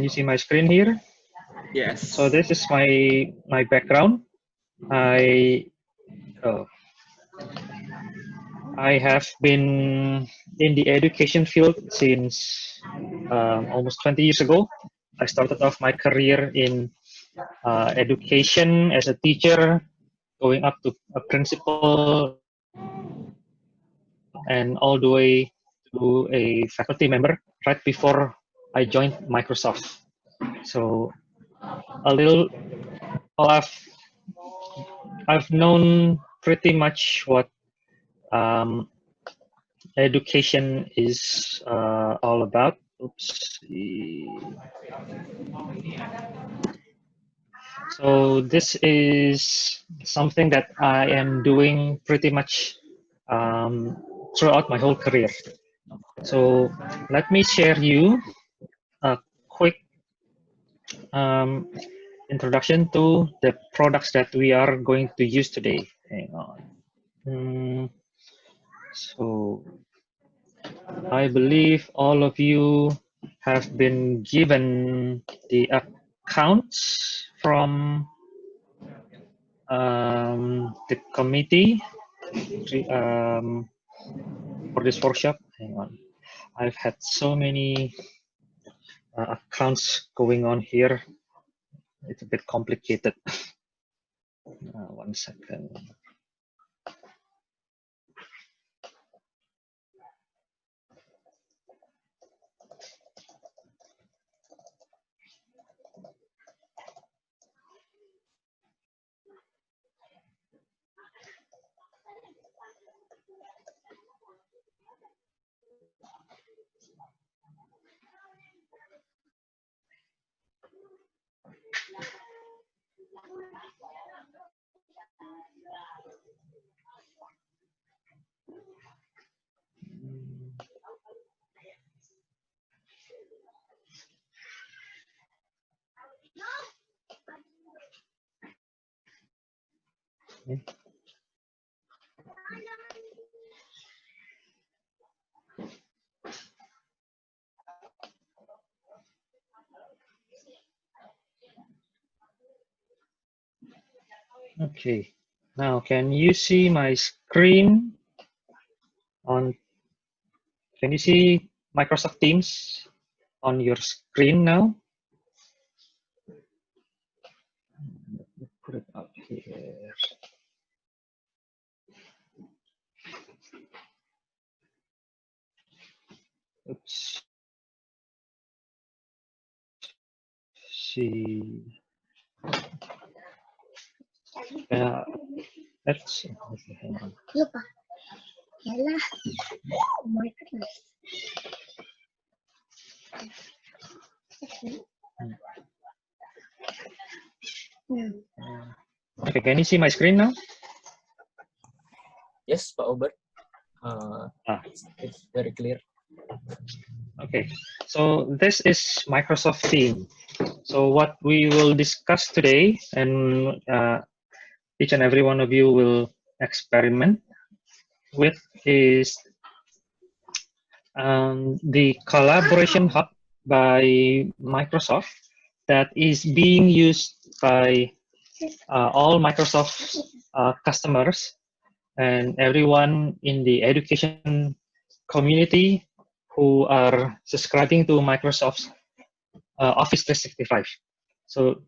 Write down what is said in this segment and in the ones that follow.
you see my screen here? Yes. So this is my background. I have been in the education field since almost 20 years ago. I started off my career in education as a teacher, going up to a principal, and all the way to a faculty member right before I joined Microsoft. So a little, well, I've known pretty much what education is all about. Oops. So this is something that I am doing pretty much throughout my whole career. So let me share you a quick introduction to the products that we are going to use today. Hang on. So I believe all of you have been given the accounts from the committee for this workshop. Hang on. I've had so many accounts going on here. It's a bit complicated. 1 second. Okay, now can you see my screen can you see Microsoft Teams on your screen now? Let me put it up here. Oops. See. Let's see. Okay, hang on. My goodness. Okay, can you see my screen now? Yes, Pak Obert. It's very clear. Okay, so this is Microsoft Teams. So what we will discuss today, and each and every one of you will experiment with, is the collaboration hub by Microsoft that is being used by all Microsoft customers and everyone in the education community who are subscribing to Microsoft's Office 365. So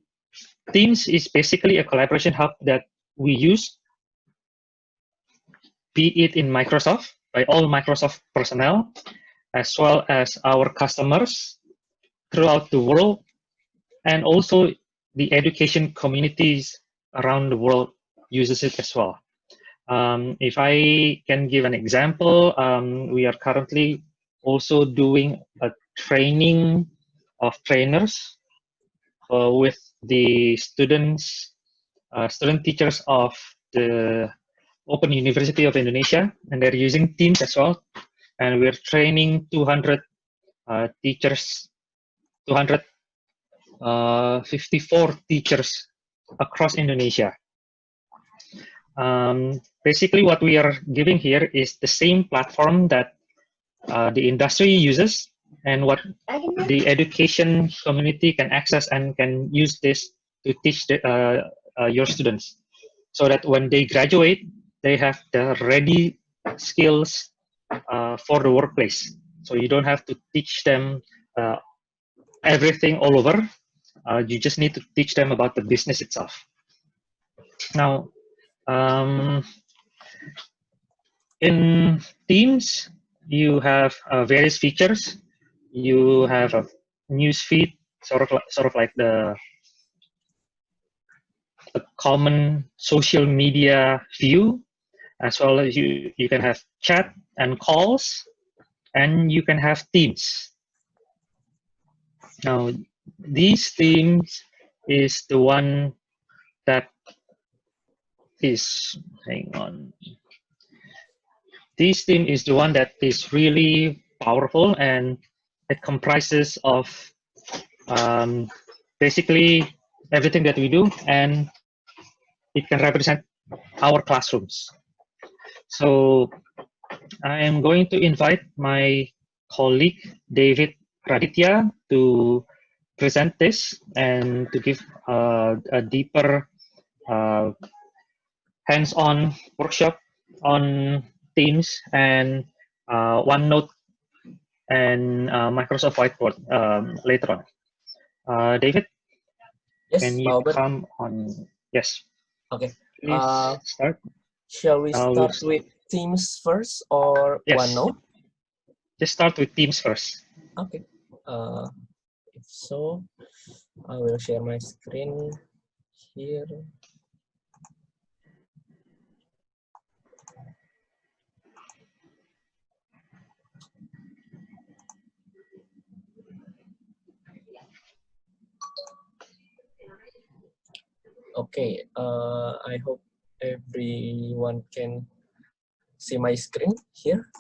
Teams is basically a collaboration hub that we use, be it in Microsoft, by all Microsoft personnel, as well as our customers throughout the world, and also the education communities around the world uses it as well. If I can give an example, we are currently also doing a training of trainers with the student teachers of the Open University of Indonesia, and they're using Teams as well. And we're training 200 teachers, 254 teachers across Indonesia. Basically, what we are giving here is the same platform that the industry uses, and what the education community can access and can use this to teach your students, so that when they graduate, they have the ready skills for the workplace. So you don't have to teach them uh, everything all over. You just need to teach them about the business itself. Now, in Teams, you have various features. You have a news feed, sort of like the a common social media view, as well as you can have chat and calls, and you can have themes. Now, these themes is the one that is, hang on, this theme is the one that is really powerful, and it comprises of um, basically everything that we do, and it can represent our classrooms. So I am going to invite my colleague David Raditya to present this and to give a deeper uh, hands-on workshop on Teams and OneNote and Microsoft Whiteboard later on. David, Yes, can you Albert. come on? Yes. Okay. Please start. Shall we We'll start with Teams first or Yes. OneNote? Just start with Teams first. Okay. If so, I will share my screen here. Okay, I hope everyone can see my screen here.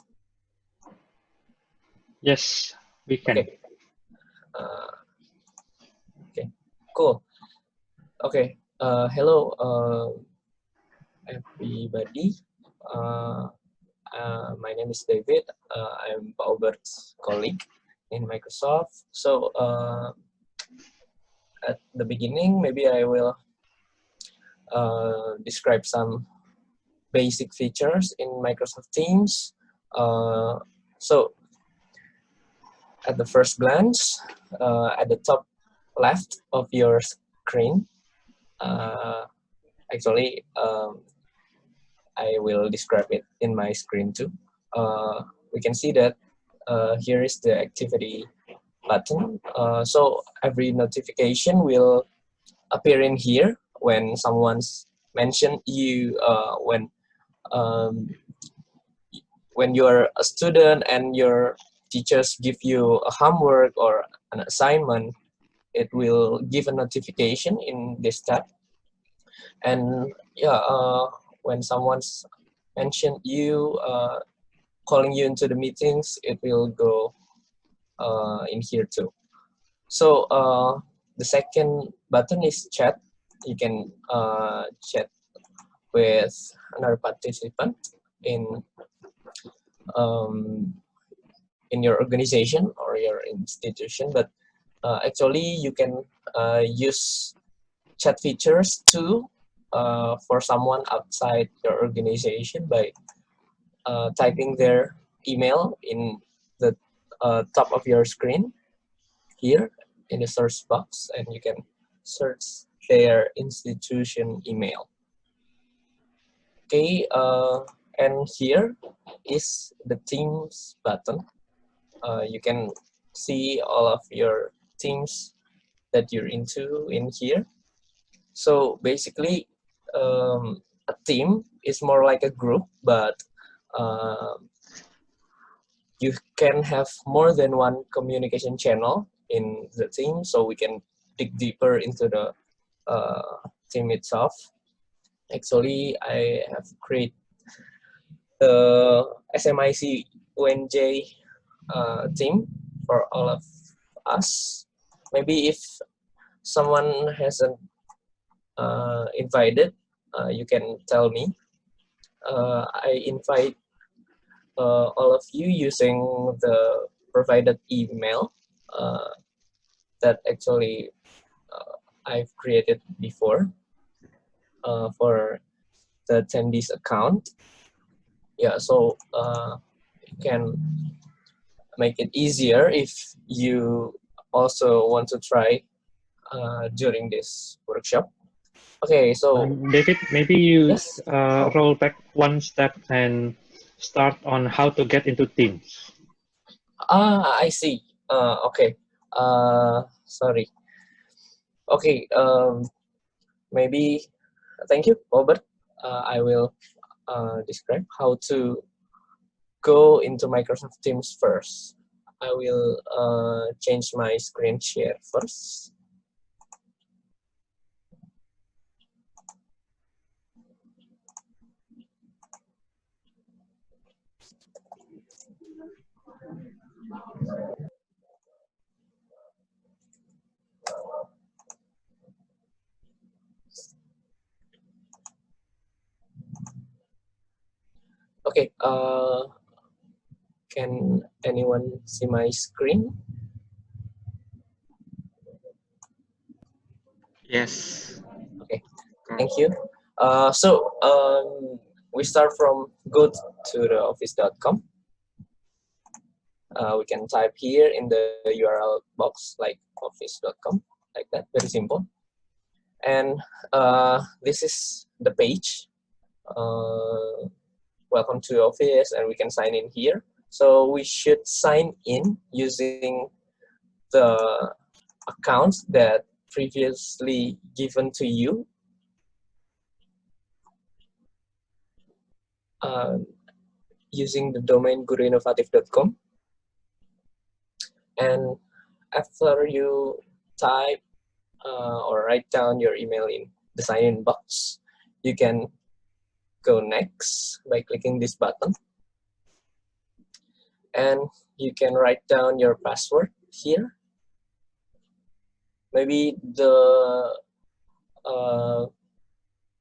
Yes, we can. Okay. Okay, cool. Okay, hello, everybody. My name is David. I'm Obert's colleague in Microsoft. So at the beginning, maybe I will describe some basic features in Microsoft Teams. So at the first glance, at the top left of your screen, actually, I will describe it in my screen too. We can see that here is the activity button. So every notification will appear in here when someone's mentioned you, when you're a student and your teachers give you a homework or an assignment, it will give a notification in this tab. And yeah, when someone's mentioned you, calling you into the meetings, it will go in here too. So the second button is chat. You can chat with another participant in your organization or your institution, but actually you can use chat features too for someone outside your organization by typing their email in the top of your screen here in the search box, and you can search their institution email. Okay, and here is the Teams button. You can see all of your teams that you're into in here. So basically, a team is more like a group, but you can have more than one communication channel in the team, so we can dig deeper into the team itself. Actually, I have created the SMIC UNJ team for all of us. Maybe if someone hasn't invited, you can tell me. I invite all of you using the provided email that actually I've created before for the attendees account. Yeah, so you can make it easier if you also want to try during this workshop. Okay, so David, maybe you yes. Oh. roll back one step and start on how to get into Teams. I see. Okay. Sorry. Okay. Maybe. Thank you, Obert. I will describe how to go into Microsoft Teams first. I will change my screen share first. Okay. Can anyone see my screen? Yes. Okay. Thank you. We start from go to the office.com. We can type here in the URL box like office.com, like that, very simple. And this is the page. Welcome to Office, and we can sign in here. So we should sign in using the accounts that previously given to you. Using the domain guruinovatif.com. And after you type or write down your email in the sign-in box, you can go next by clicking this button. And you can write down your password here. Maybe the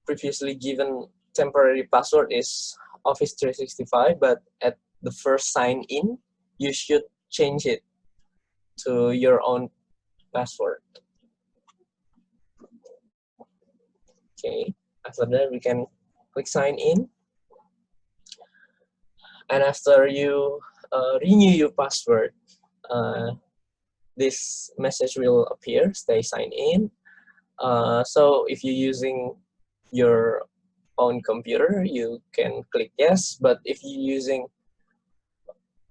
previously given temporary password is Office 365, but at the first sign in, you should change it to your own password. Okay, after that we can click sign in. And after you renew your password, this message will appear, stay signed in. So if you're using your own computer, you can click yes, but if you're using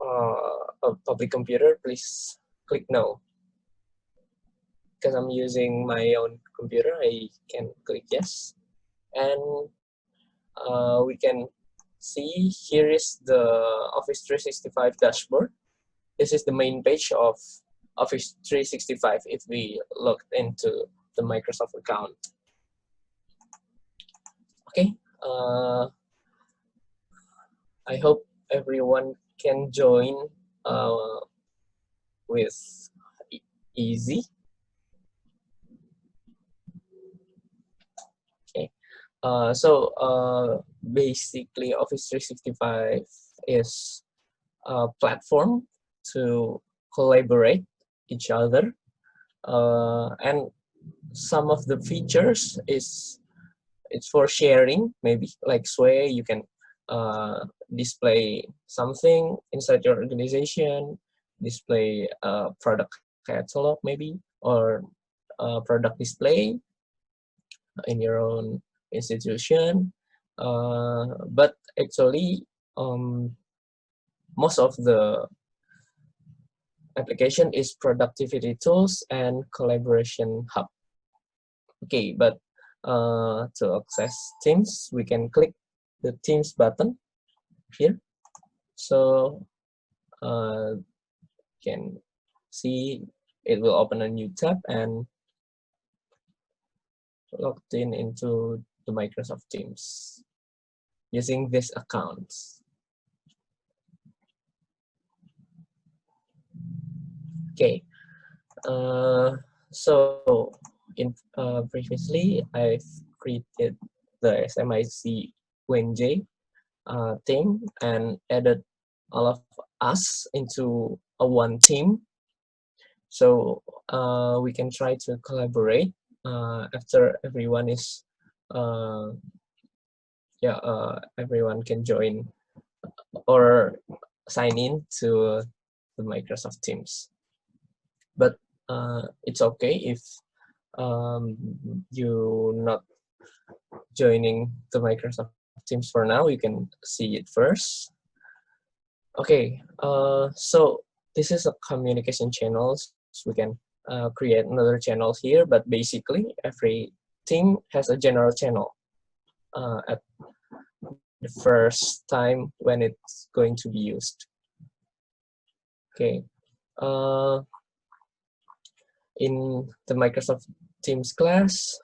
a public computer, please click no. Because I'm using my own computer, I can click yes. And we can see here is the Office 365 dashboard. This is the main page of Office 365 if we logged into the Microsoft account. Okay, I hope everyone can join with easy. Okay, basically Office 365 is a platform to collaborate each other, and some of the features it's for sharing, maybe like Sway, you can display something inside your organization, display a product catalog maybe, or product display in your own institution. But actually, most of the application is productivity tools and collaboration hub. Okay, but to access Teams, we can click the Teams button here. So can see it will open a new tab and logged in into the Microsoft Teams using this account. Okay, so in previously I've created the SMIC WNJ theme and added all of us into one team. So we can try to collaborate after everyone is everyone can join or sign in to the Microsoft Teams. But it's okay if you not joining the Microsoft Teams for now. You can see it first. Okay, so this is a communication channels. We can create another channel here, but basically every team has a general channel at the first time when it's going to be used. Okay, in the Microsoft Teams class,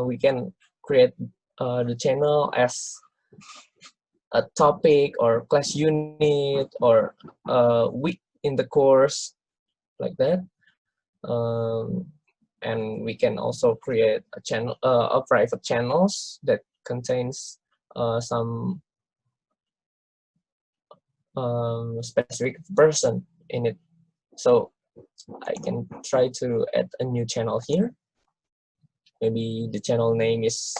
we can create the channel as a topic or class unit or a week in the course, like that. And we can also create a channel, a private channels that contains some specific person in it. So I can try to add a new channel here. Maybe the channel name is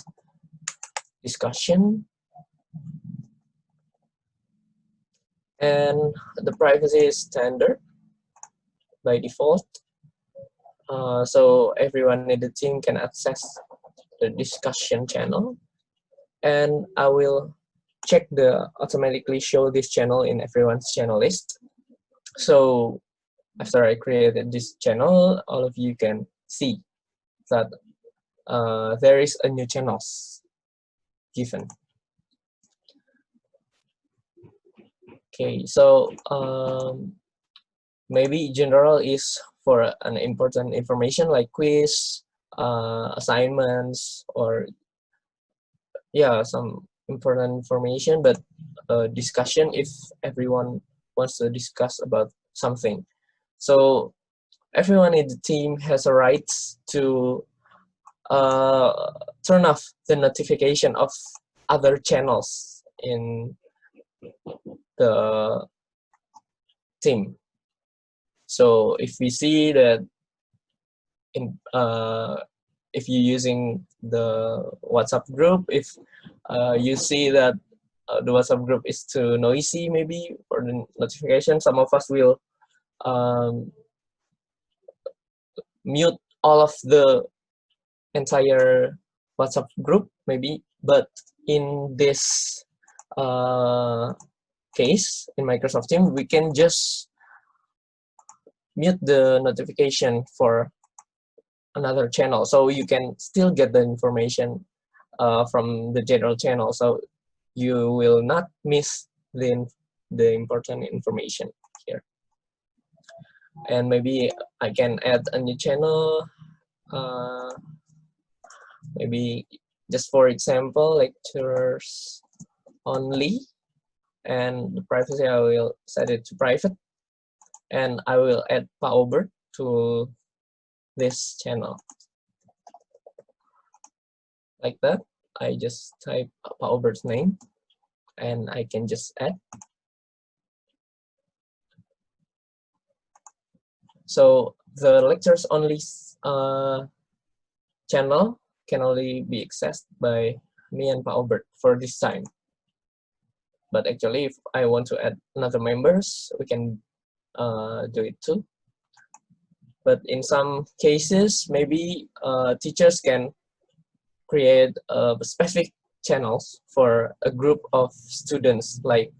discussion. And the privacy is standard by default. So everyone in the team can access the discussion channel. And I will check the automatically show this channel in everyone's channel list. So after I created this channel, all of you can see that there is a new channels given. Okay, so maybe general is for an important information like quiz, assignments, or some important information, but discussion if everyone wants to discuss about something. So everyone in the team has a right to turn off the notification of other channels in the team. So if we see that if you're using the WhatsApp group, if you see that the WhatsApp group is too noisy, maybe for the notification, some of us will mute all of the entire WhatsApp group, maybe. But in this case, in Microsoft Teams, we can just mute the notification for another channel, so you can still get the information from the general channel, so you will not miss the important information here. And maybe I can add a new channel, maybe just for example lectures only, and the privacy I will set it to private, and I will add Pak Obert to this channel like that. I just type Pak Obert's name and I can just add. So the lectures only channel can only be accessed by me and Pak Obert for this time. But actually, if I want to add another members, we can do it too. But in some cases, maybe teachers can create specific channels for a group of students, like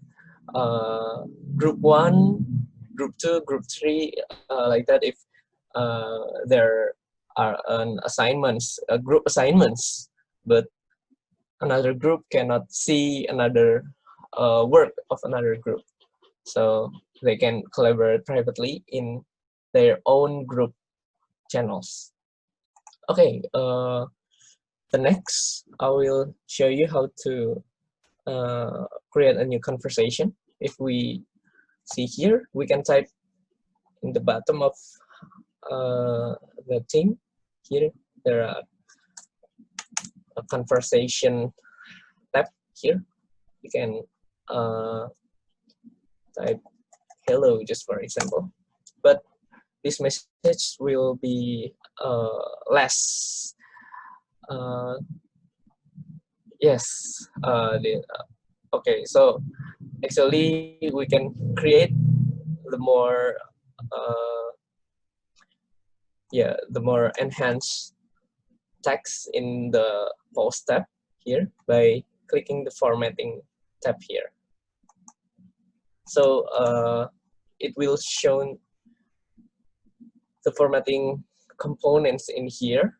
group 1, group 2, group 3, like that. If there are group assignments, but another group cannot see another work of another group, so they can collaborate privately in their own group channels. Okay, the next I will show you how to create a new conversation. If we see here, we can type in the bottom of the team. Here there are a conversation tab here. You can type hello, just for example. But this message will be less. Yes. Okay. So actually, we can create the more, the more enhanced text in the post tab here by clicking the formatting tab here. So it will show the formatting components in here,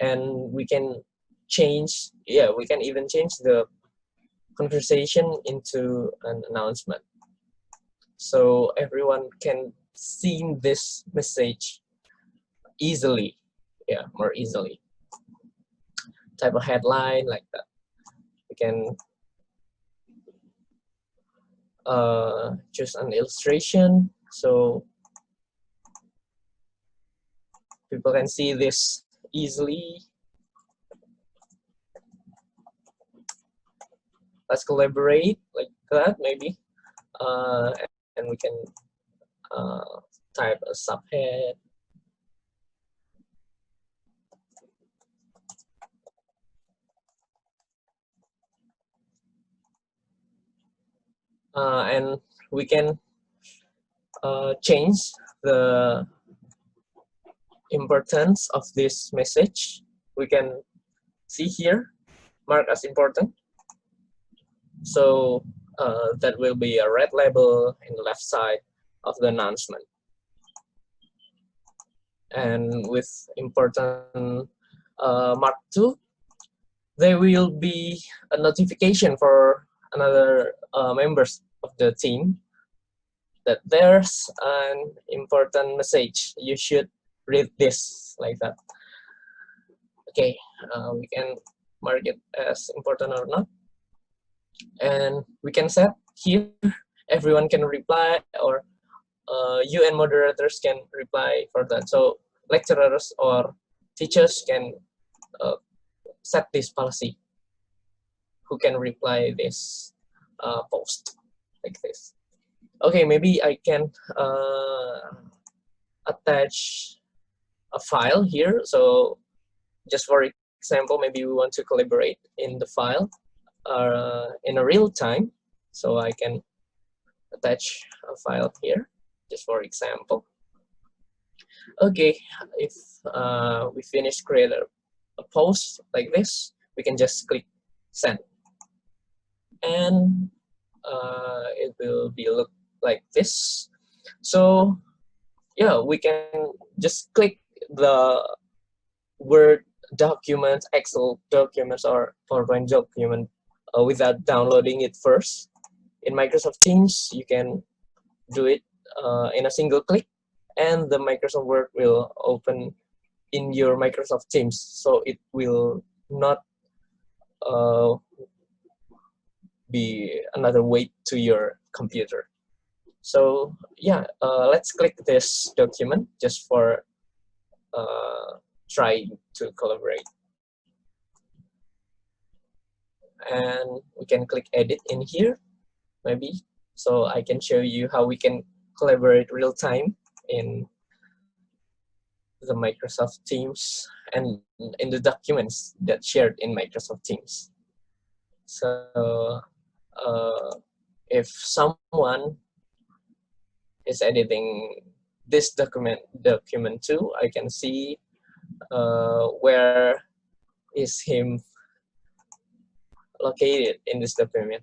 and we can change, we can even change the conversation into an announcement. So everyone can see this message easily, more easily. Type of headline like that. We can choose an illustration so people can see this easily. Let's collaborate like that, maybe. And we can type a subhead. And we can change the importance of this message. We can see here, mark as important. So that will be a red label in the left side of the announcement. And with important mark 2, there will be a notification for another members of the team that there's an important message. You should read this like that. Okay, we can mark it as important or not. And we can set here, everyone can reply, or you and moderators can reply for that. So lecturers or teachers can set this policy, who can reply this post like this. Okay, maybe I can attach a file here. So just for example, maybe we want to collaborate in the file in a real time. So I can attach a file here, just for example. Okay, if we finish create a post like this, we can just click send. And it will be look like this. So yeah, we can just click the Word document, Excel documents, or PowerPoint document without downloading it first. In Microsoft Teams, you can do it in a single click, and the Microsoft Word will open in your Microsoft Teams. So it will not be another weight to your computer. So yeah, let's click this document just for trying to collaborate. And we can click edit in here, maybe. So I can show you how we can collaborate real time in the Microsoft Teams and in the documents that shared in Microsoft Teams. So if someone is editing this document too, I can see where is him located in this document.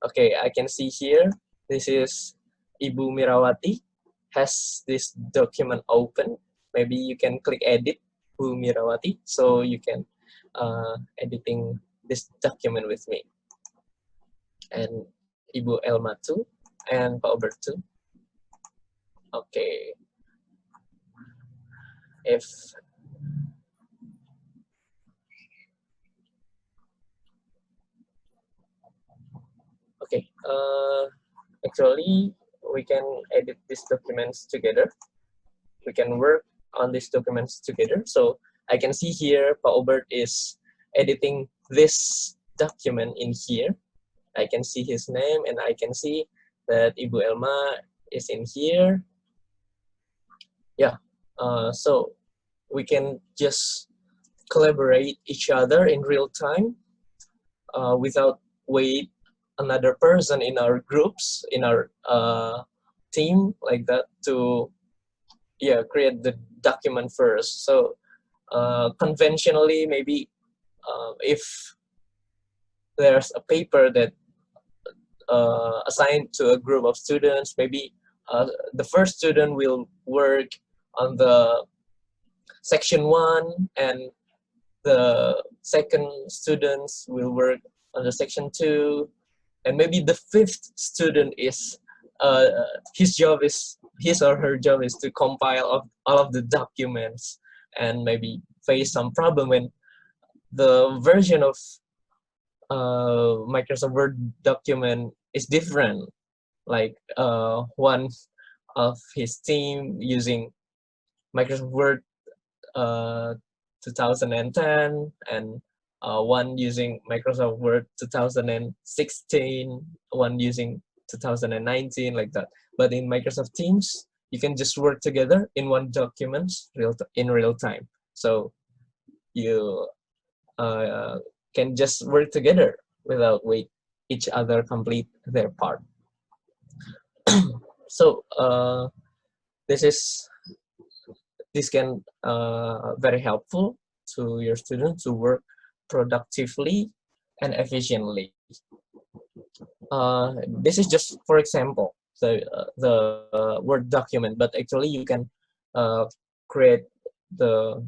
Okay, I can see here, this is Ibu Mirawati has this document open. Maybe you can click edit Bu Mirawati, so you can editing this document with me. And Ibu Elma too, and Pak Obert too. Okay. If okay, actually we can edit these documents together. We can work on these documents together. So I can see here Pak Obert is editing this document in here. I can see his name, and I can see that Ibu Elma is in here. Yeah, so we can just collaborate each other in real time without wait another person in our groups, in our team like that to create the document first. So conventionally, maybe if there's a paper that assigned to a group of students, maybe the first student will work on the section 1 and the second students will work on the section 2, and maybe the fifth student is his or her job is to compile all of the documents, and maybe face some problem when the version of Microsoft Word document is different. Like one of his team using Microsoft Word 2010 and one using Microsoft Word 2016, one using 2019, like that. But in Microsoft Teams, you can just work together in one document in real time. So you can just work together without wait each other complete their part. So this can very helpful to your students to work productively and efficiently. This is just for example the Word document, but actually you can create the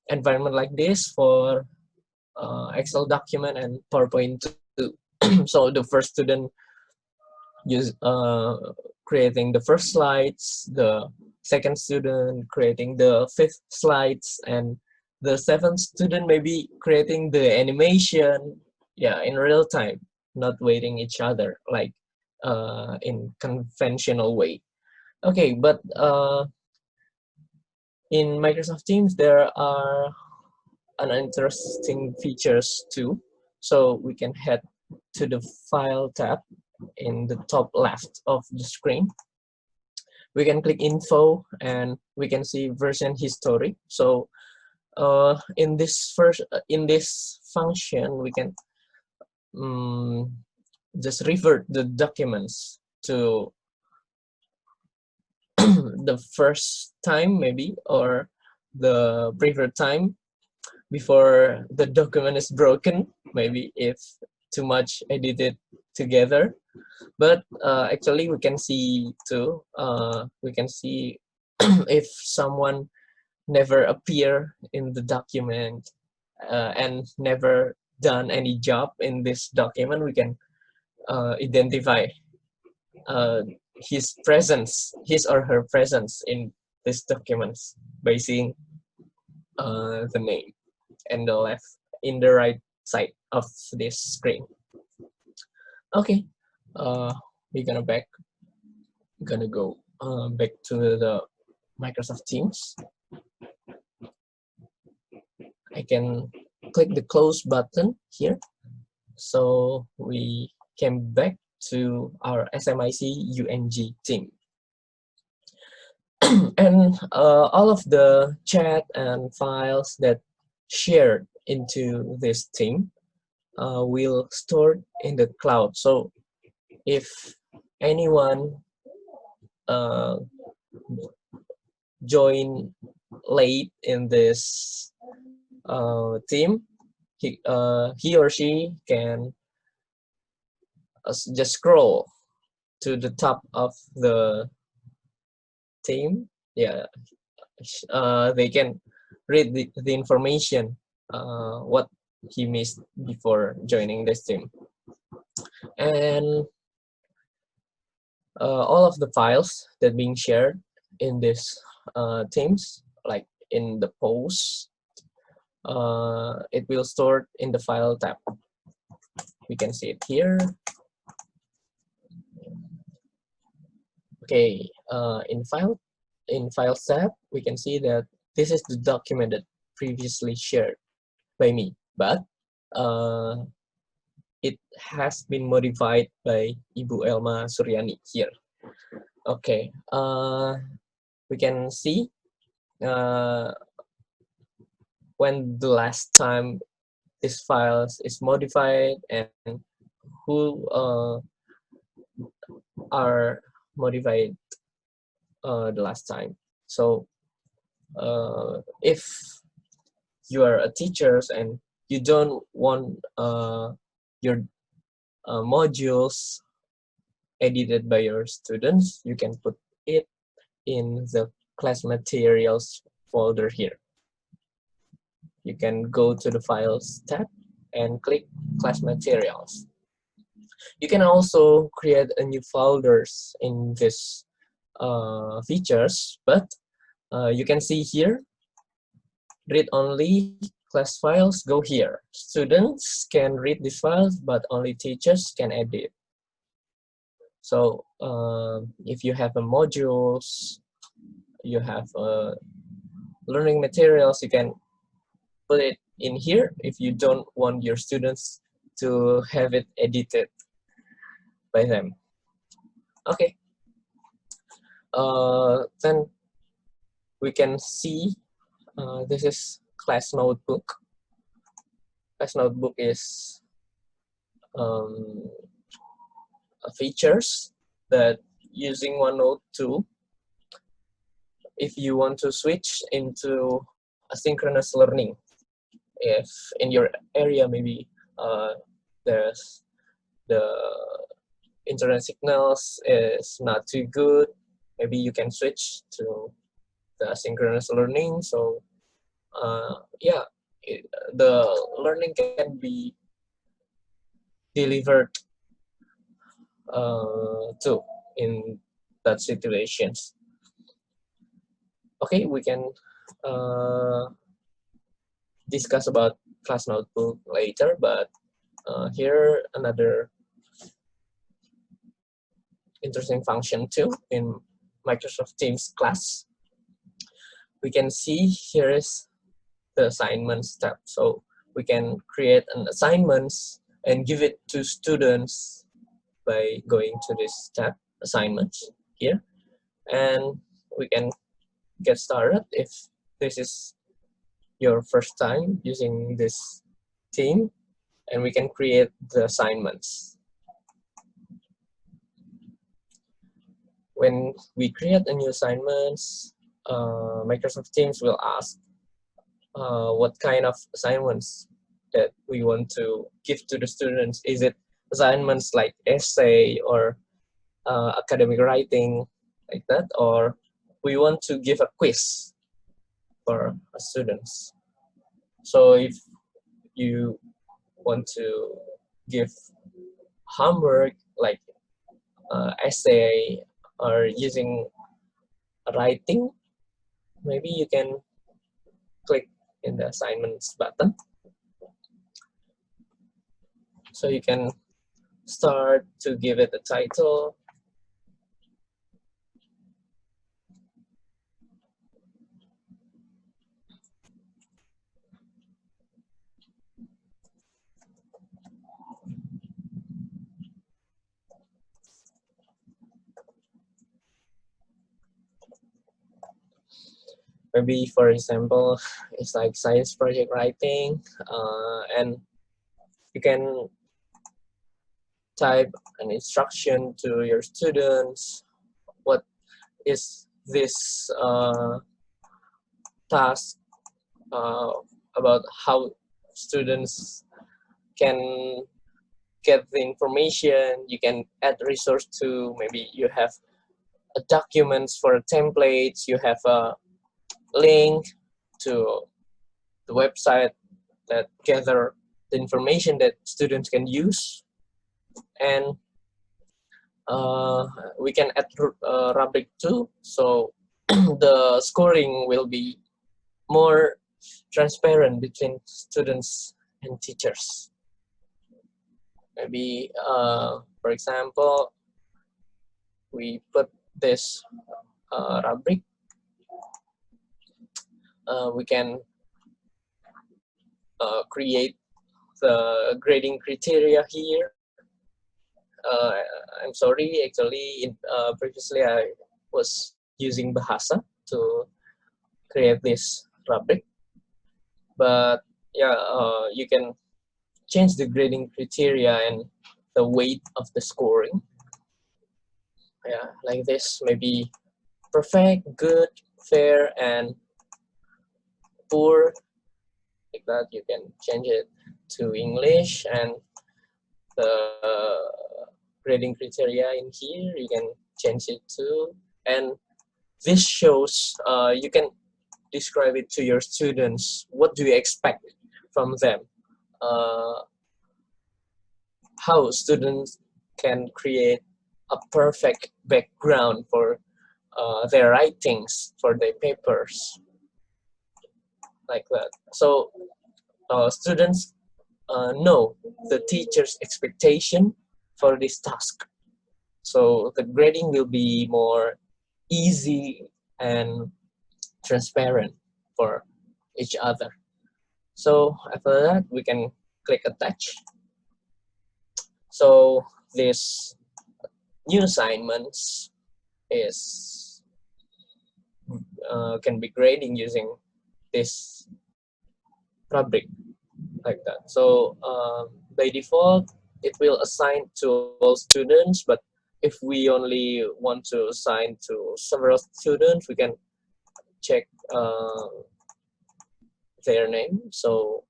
environment like this for Excel document and PowerPoint too. So the first student creating the first slides, the second student creating the fifth slides, and the seventh student maybe creating the animation, in real time, not waiting each other like in conventional way. Okay, but in Microsoft Teams there are an interesting features too. So we can head to the File tab in the top left of the screen. We can click Info and we can see version history. So in this function, we can just revert the documents to the first time maybe, or the preferred time before the document is broken, maybe if too much edited together. But actually we can see too, if someone never appear in the document and never done any job in this document, we can identify his or her presence in this documents by seeing the name and in the right side of this screen. Okay, we're gonna go back to the Microsoft Teams. I can click the close button here. So we came back to our SMIC UNG team. And all of the chat and files that shared into this team will store in the cloud. So if anyone join late in this team, he or she can just scroll to the top of the team. They can read the information what he missed before joining this team. And all of the files that being shared in this teams, like in the post, it will store in the File tab. We can see it here. Okay, in File tab, we can see that this is the document that previously shared by me, but it has been modified by Ibu Elma Suryani here. Okay, we can see when the last time this file is modified and who are modified the last time. So if you are a teacher and you don't want your modules edited by your students, you can put it in the class materials folder here. You can go to the Files tab and click Class Materials. You can also create a new folders in this features, but you can see here, read-only class files go here. Students can read these files, but only teachers can edit. So if you have a modules, you have learning materials, you can put it in here if you don't want your students to have it edited by them. Okay. Then we can see this is class notebook. Class notebook is features that using OneNote 2, if you want to switch into asynchronous learning, if in your area maybe there's the internet signals is not too good, maybe you can switch to the asynchronous learning. So yeah, the learning can be delivered too in that situations. Okay, we can discuss about class notebook later, but here another interesting function too in Microsoft Teams class. We can see here is the assignments tab. So we can create an assignments and give it to students by going to this tab, assignments here, and we can get started if this is your first time using this theme, and we can create the assignments. When we create a new assignments, Microsoft Teams will ask what kind of assignments that we want to give to the students. Is it assignments like essay or academic writing like that, or we want to give a quiz for students? So if you want to give homework like essay or using writing, maybe you can click in the assignments button. So you can start to give it a title. Maybe, for example, it's like science project writing, and you can type an instruction to your students. What is this task about how students can get the information. You can add resource to, maybe you have a documents for templates, you have a link to the website that gather the information that students can use, and we can add rubric too, so the scoring will be more transparent between students and teachers. Maybe for example, we put this rubric, we can create the grading criteria here. I'm sorry, actually, previously I was using Bahasa to create this rubric, but yeah, you can change the grading criteria and the weight of the scoring. Yeah, like this, maybe perfect, good, fair, and poor. Like that, you can change it to English, and the grading criteria in here you can change it to. And this shows you can describe it to your students. What do you expect from them? How students can create a perfect background for their writings, for their papers, like that. So students know the teacher's expectation for this task. So the grading will be more easy and transparent for each other. So after that, we can click attach. So this new assignments is can be grading using this rubric, like that. So by default, it will assign to all students, but if we only want to assign to several students, we can check their name. So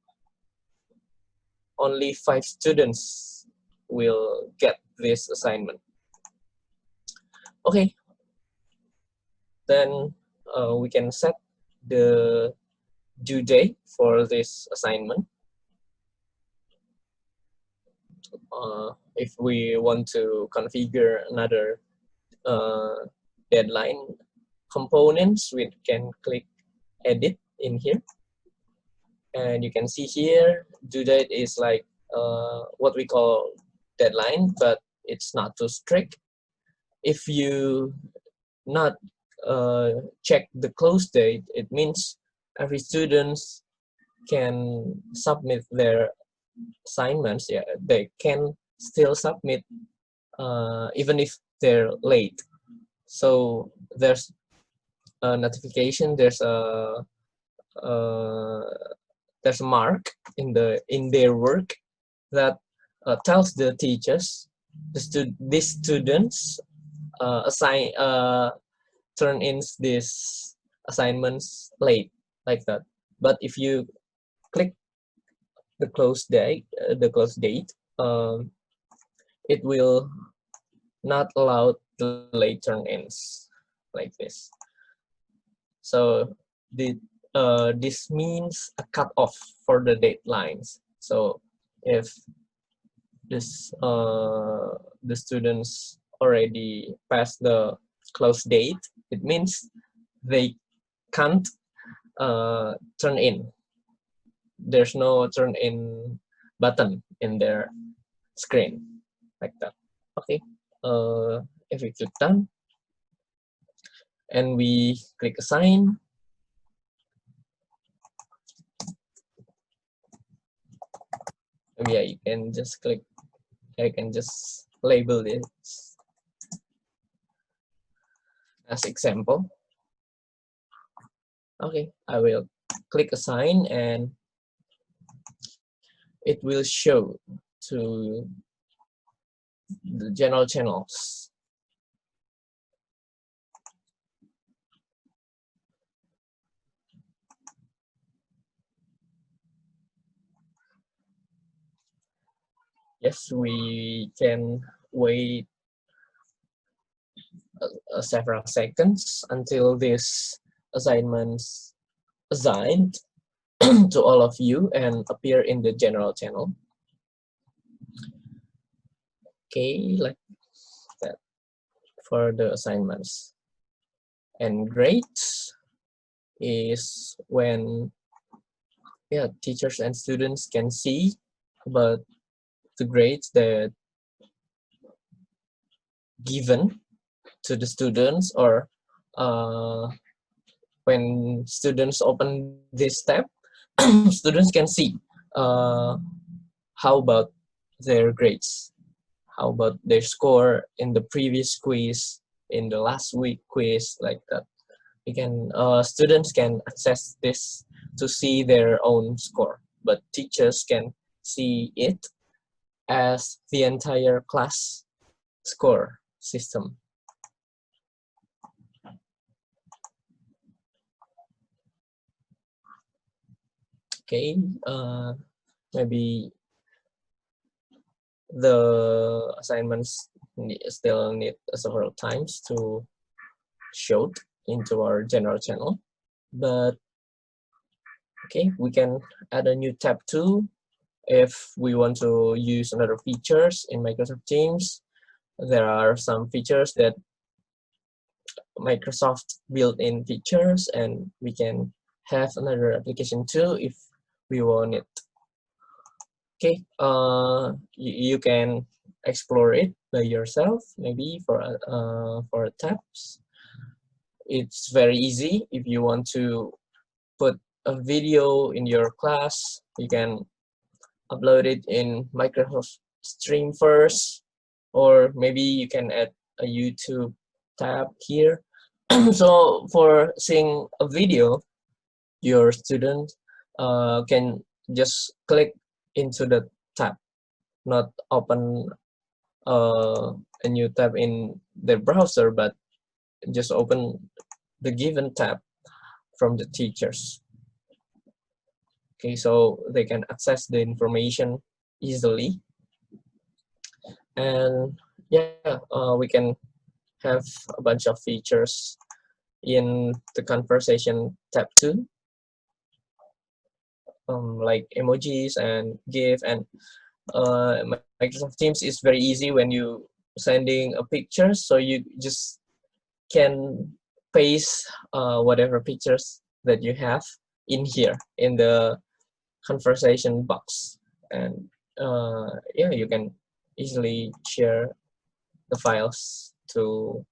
only 5 students will get this assignment. Okay, then we can set the due date for this assignment. If we want to configure another deadline components, we can click edit in here, and you can see here due date is like what we call deadline, but it's not too strict. If you not check the close date, it means every student can submit their assignments. Yeah, they can still submit even if they're late. So there's a notification, there's a mark in their work that tells the teachers these students turn in these assignments late, like that. But if you click the close date, it will not allow the late turn-ins, like this. So this means a cutoff for the deadlines. So if this the students already passed the close date, it means they can't turn in. There's no turn in button in their screen, like that. Okay, if we click done and we click assign, yeah, you can just click, I can just label this as example. Okay, I will click assign and it will show to the general channels. Yes, we can wait several seconds until this assignments assigned to all of you and appear in the general channel. Okay, like that for the assignments. And grades is when, yeah, teachers and students can see about the grades that given to the students, or when students open this tab, students can see how about their grades? How about their score in the previous quiz, in the last week quiz, like that? We can students can access this to see their own score, but teachers can see it as the entire class score system. Okay, maybe the assignments still need several times to show into our general channel, but okay, we can add a new tab too if we want to use another features in Microsoft Teams. There are some features that Microsoft built-in features, and we can have another application too if we want it. Okay, you can explore it by yourself, maybe for tabs. It's very easy. If you want to put a video in your class, you can upload it in Microsoft Stream first, or maybe you can add a YouTube tab here. So for seeing a video, your student can just click into the tab, not open a new tab in their browser, but just open the given tab from the teachers. Okay, so they can access the information easily. And yeah, we can have a bunch of features in the conversation tab too, like emojis and GIF, and Microsoft Teams is very easy when you sending a picture, so you just can paste whatever pictures that you have in here in the conversation box, and yeah, you can easily share the files to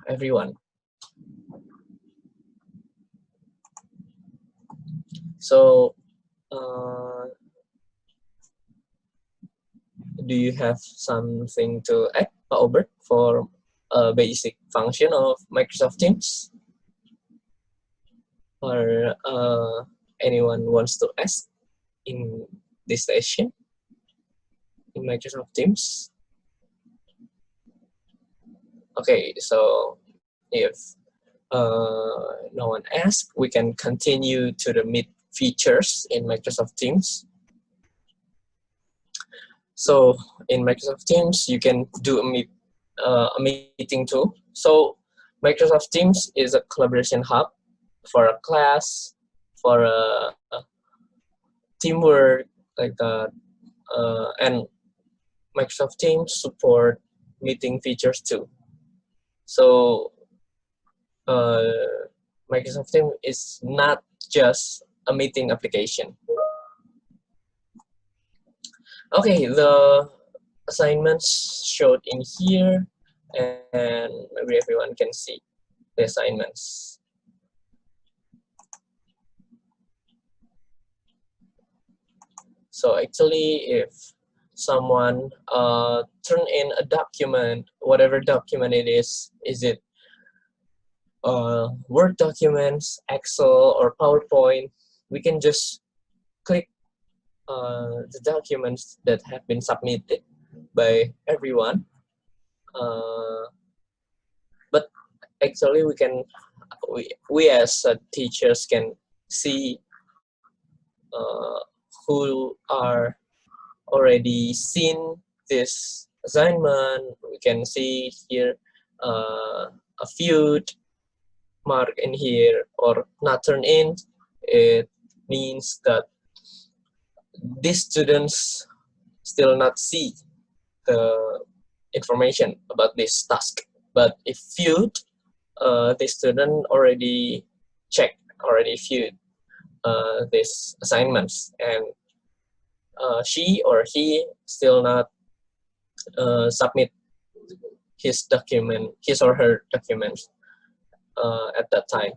everyone. So do you have something to add, Obert, for a basic function of Microsoft Teams? Or anyone wants to ask in this session in Microsoft Teams? Okay, so if no one asks, we can continue to the Meet features in Microsoft Teams. So in Microsoft Teams, you can do a meeting too. So Microsoft Teams is a collaboration hub for a class, for a teamwork, like that, and Microsoft Teams support meeting features too. So Microsoft Teams is not just a meeting application. Okay, the assignments showed in here, and maybe everyone can see the assignments. So actually, if someone turn in a document, whatever document it is it Word documents, Excel, or PowerPoint, we can just click the documents that have been submitted by everyone. But actually, we as teachers can see who are already seen this assignment. We can see here a few mark in here or not turned in. It means that these students still not see the information about this task. But if viewed, the student already checked, already viewed these assignments, and she or he still not submit his or her documents at that time.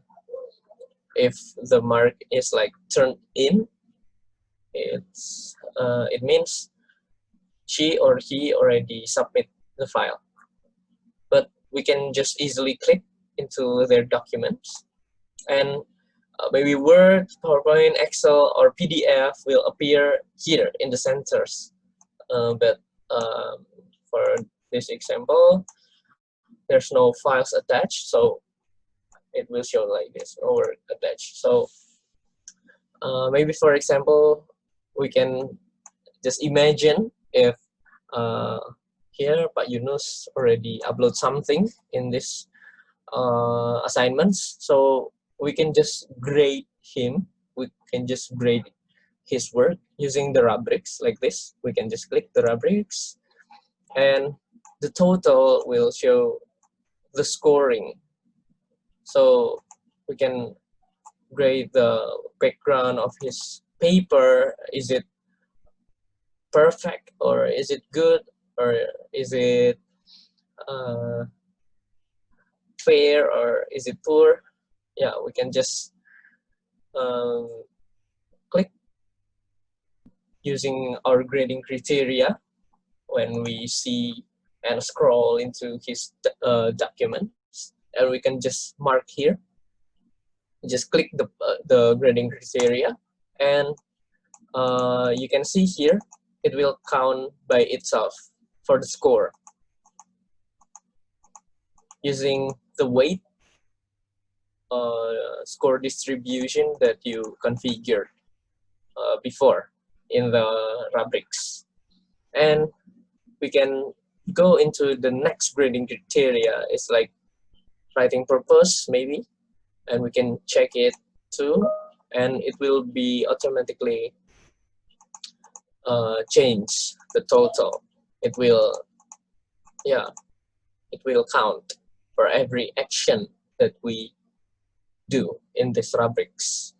If the mark is like turned in, it means she or he already submit the file. But we can just easily click into their documents, and maybe Word, PowerPoint, Excel, or PDF will appear here in the centers. But for this example, there's no files attached, so it will show like this, no work attached. So maybe, for example, we can just imagine if here Pak Yunus already upload something in this assignments, so we can just grade him. We can just grade his work using the rubrics like this. We can just click the rubrics, and the total will show the scoring. So we can grade the background of his paper. Is it perfect, or is it good, or is it fair, or is it poor? Yeah, we can just click using our grading criteria when we see and scroll into his documents, and we can just mark here. Just click the grading criteria, and you can see here it will count by itself for the score using the weight score distribution that you configured before in the rubrics. And we can go into the next grading criteria. It's like writing purpose maybe, and we can check it too, and it will be automatically change the total. It will, yeah, it will count for every action that we do in this rubrics.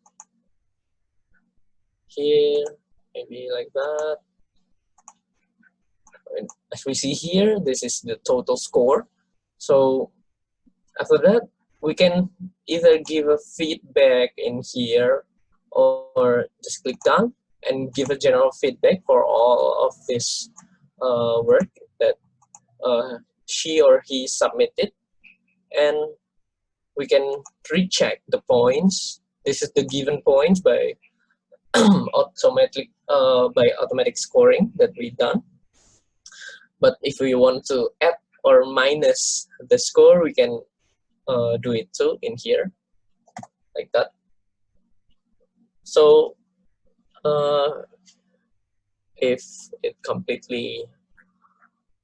Here, maybe like that. And as we see here, this is the total score. So after that, we can either give a feedback in here, or just click done and give a general feedback for all of this work that she or he submitted. And we can recheck the points. This is the given points by automatic scoring that we've done. But if we want to add or minus the score, we can do it too in here, like that. So if it completely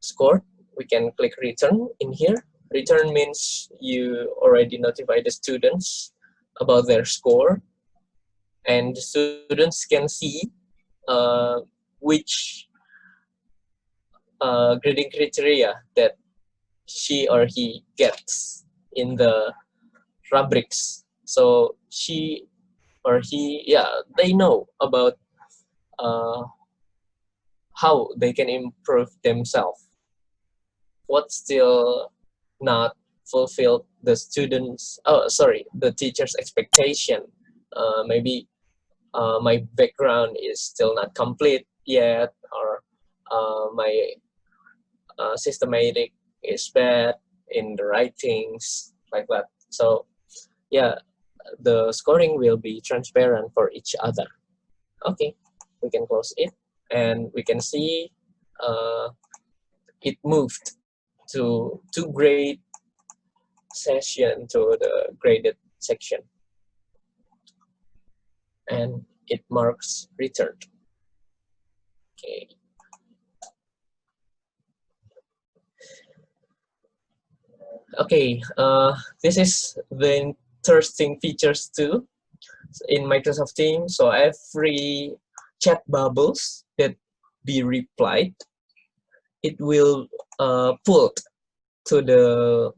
scored, we can click return in here. Return means you already notify the students about their score, and the students can see which grading criteria that she or he gets in the rubrics. So she or he, yeah, they know about how they can improve themselves. What still not fulfilled the students, the teacher's expectation. Maybe my background is still not complete yet, or my systematic is bad in the writings, like that. So yeah, the scoring will be transparent for each other. Okay, we can close it, and we can see it moved to grade session to the graded section, and it marks returned. Okay. Okay, this is the interesting features too in Microsoft Teams. So every chat bubbles that be replied, it will pull to the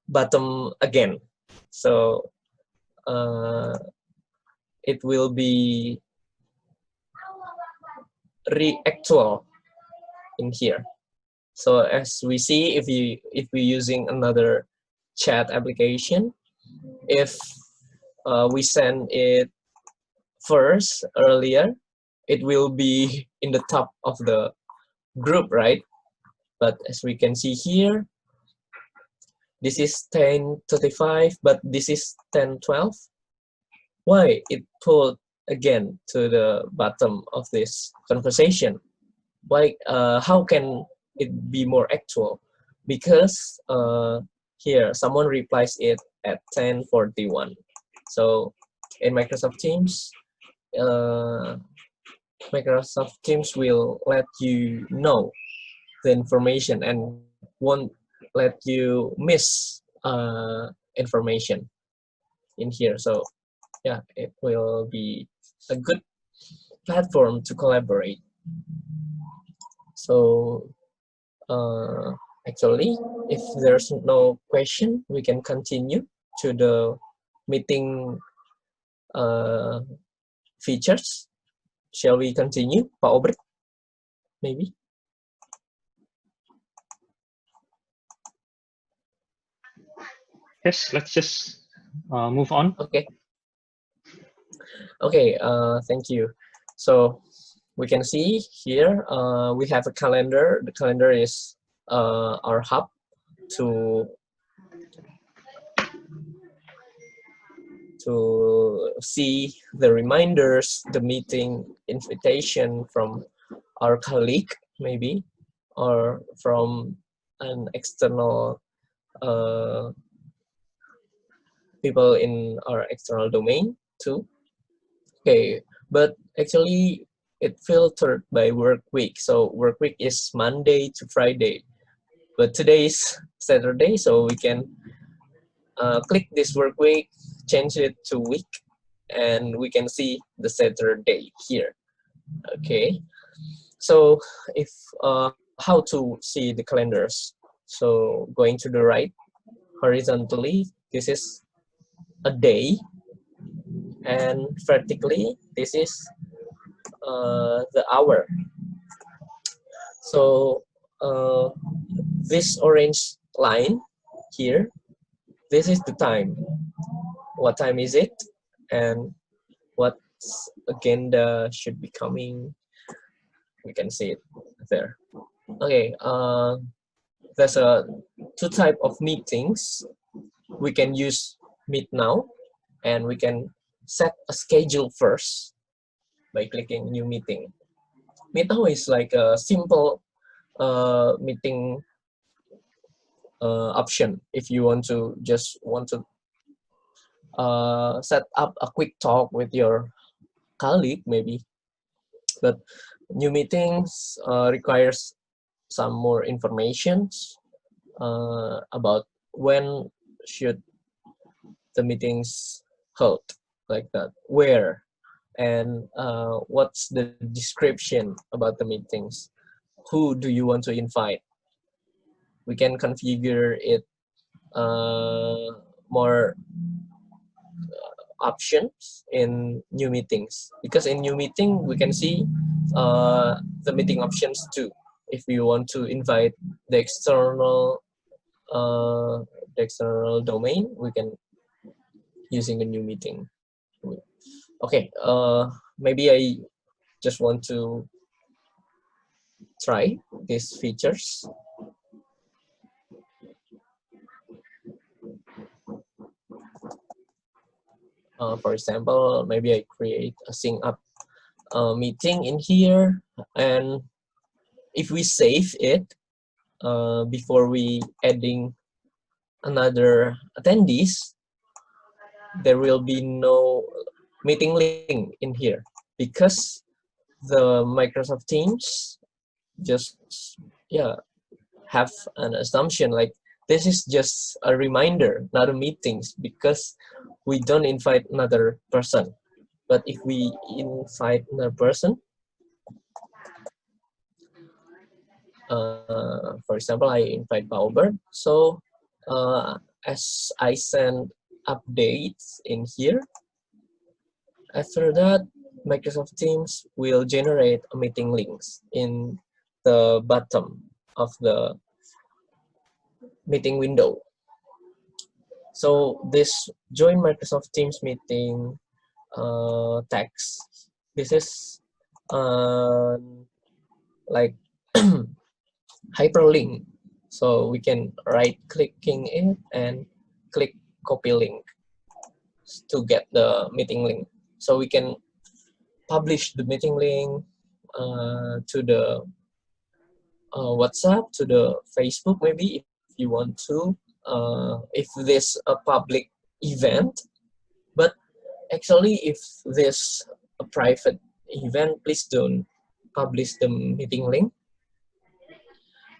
bottom again. So it will be re-actual in here. So as we see, if we're using another chat application, if we send it first earlier, it will be in the top of the group, right? But as we can see here, this is 10:35, but this is 10:12. Why it pulled again to the bottom of this conversation? Why? How can it be more actual? Because here someone replies it at 10:41. So in Microsoft Teams, Microsoft Teams will let you know the information and won't let you miss information in here. So yeah, it will be a good platform to collaborate. So actually, if there's no question, we can continue to the meeting features. Shall we continue, Pak Obert? Maybe. Yes, let's just move on. Okay. Okay. Thank you. So we can see here we have a calendar. The calendar is our hub to see the reminders, the meeting invitation from our colleague, maybe, or from an external people in our external domain too. Okay, but actually it filtered by work week. So work week is Monday to Friday, but today is Saturday, so we can click this work week, change it to week, and we can see the Saturday here. Okay, so if how to see the calendars? So going to the right horizontally, this is a day, and vertically this is the hour. So this orange line here, this is the time. What time is it, and what agenda should be coming? We can see it there. Okay, there's two type of meetings. We can use Meet Now, and we can set a schedule first by clicking New Meeting. Meet Now is like a simple meeting option. If you want to set up a quick talk with your colleague, maybe. But New Meetings requires some more information about when should the meetings held, like that, where, and what's the description about the meetings, who do you want to invite. We can configure it more options in New Meetings, because in New Meeting we can see the meeting options too. If you want to invite the external domain, we can using a New Meeting. Okay, maybe I just want to try these features. For example, maybe I create a sync up meeting in here, and if we save it before we adding another attendees, there will be no meeting link in here, because the Microsoft Teams just have an assumption like this is just a reminder, not a meetings, because we don't invite another person. But if we invite another person, for example, I invite Obert, so as I send updates in here, after that Microsoft Teams will generate a meeting links in the bottom of the meeting window. So this join Microsoft Teams meeting text, this is like hyperlink. So we can right clicking it and click copy link to get the meeting link. So we can publish the meeting link to the WhatsApp, to the Facebook, maybe if you want to, if this a public event. But actually, if this a private event, please don't publish the meeting link.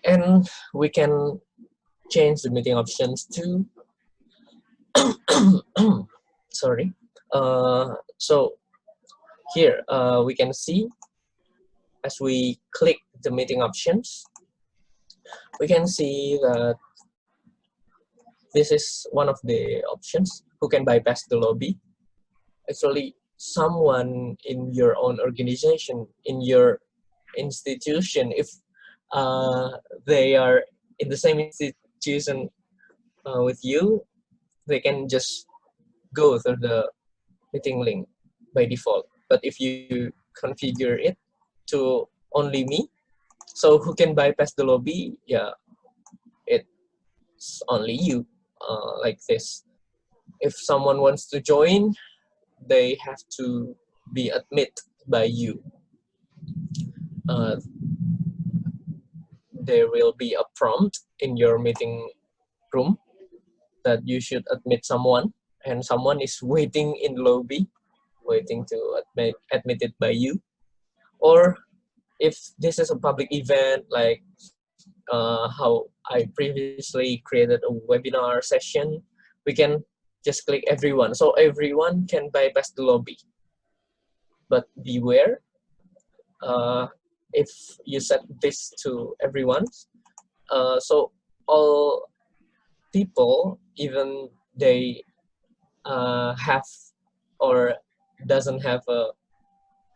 And we can change the meeting options to sorry. So here we can see, as we click the meeting options, we can see that this is one of the options, who can bypass the lobby. Actually, someone in your own organization, in your institution, if they are in the same institution with you, they can just go through the meeting link by default. But if you configure it to only me, so who can bypass the lobby? Yeah, it's only you, like this. If someone wants to join, they have to be admitted by you. There will be a prompt in your meeting room that you should admit someone, and someone is waiting in the lobby, waiting to admit it by you. Or if this is a public event, like how I previously created a webinar session, we can just click everyone. So everyone can bypass the lobby. But beware, if you set this to everyone, so all people, even they have or doesn't have a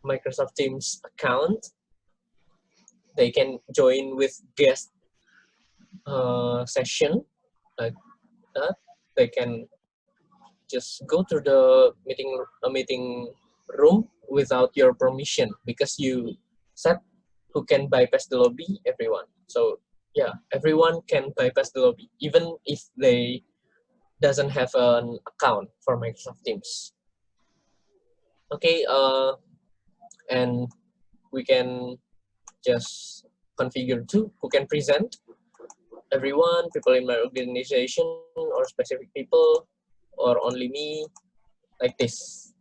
Microsoft Teams account, they can join with guest session like that. They can just go to the meeting room without your permission, because you said who can bypass the lobby, everyone. So yeah, everyone can bypass the lobby, even if they doesn't have an account for Microsoft Teams. Okay, and we can just configure too who can present, everyone, people in my organization, or specific people, or only me, like this.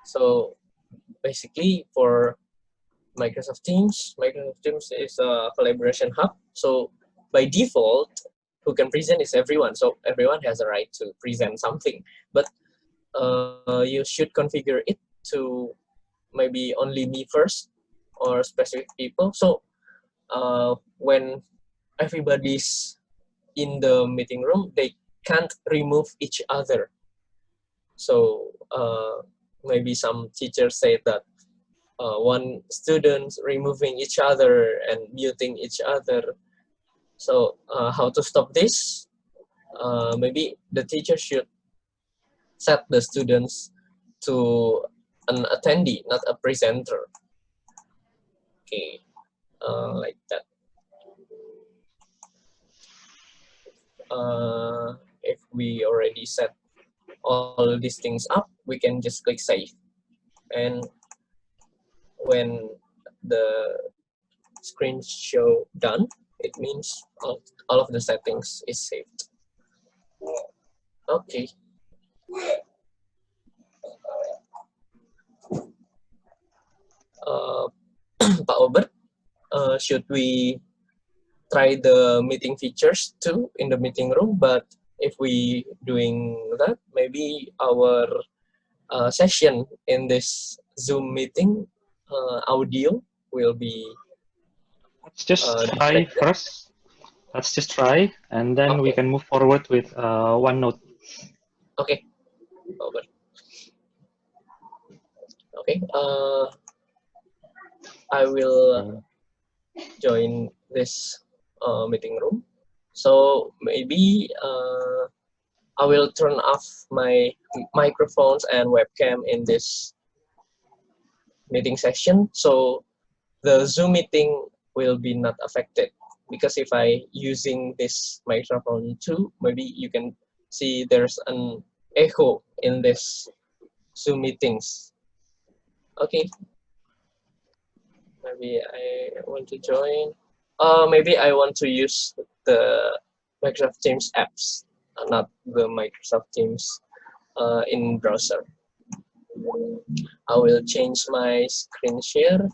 So basically, for Microsoft Teams is a collaboration hub. So by default, who can present is everyone. So everyone has a right to present something. But you should configure it to maybe only me first, or specific people. So when everybody's in the meeting room, they can't remove each other. So maybe some teachers say that one student removing each other and muting each other. So how to stop this? Maybe the teacher should set the students to an attendee, not a presenter. Okay, like that. If we already set all these things up, we can just click save. And when the screen show done, it means all of the settings is saved. Okay. Pak Obert, should we try the meeting features too in the meeting room? But if we doing that, maybe our session in this Zoom meeting audio will be Let's just try distracted. first. Let's just try, and then we Okay. can move forward with OneNote. Okay. Obert. Okay. I will join this meeting room. So maybe I will turn off my microphones and webcam in this meeting session, so the Zoom meeting will be not affected. Because if I using this microphone too, maybe you can see there's an echo in this Zoom meetings. Okay, maybe I want to join. Maybe I want to use the Microsoft Teams apps, not the Microsoft Teams in browser. I will change my screen share.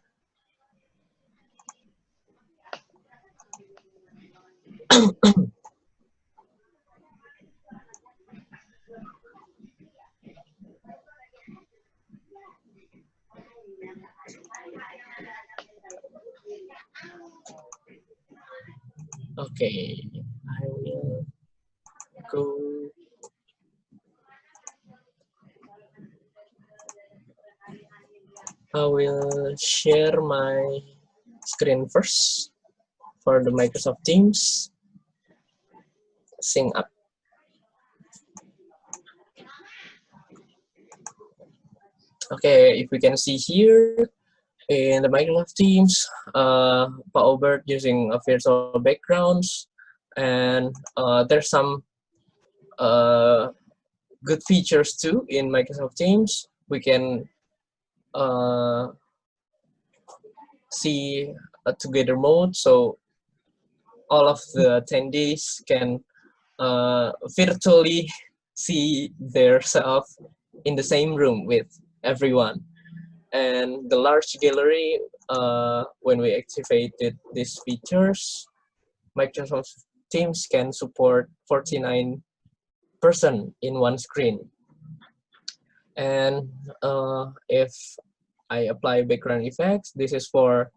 Okay, I will go. I will share my screen first for the Microsoft Teams. Sync up. Okay, if we can see here in the Microsoft Teams, Pak Obert using a virtual backgrounds, and there's some good features too in Microsoft Teams. We can see a together mode, so all of the attendees can virtually see themselves in the same room with everyone. And the large gallery, when we activated these features, Microsoft Teams can support 49 person in one screen. And if I apply background effects, this is for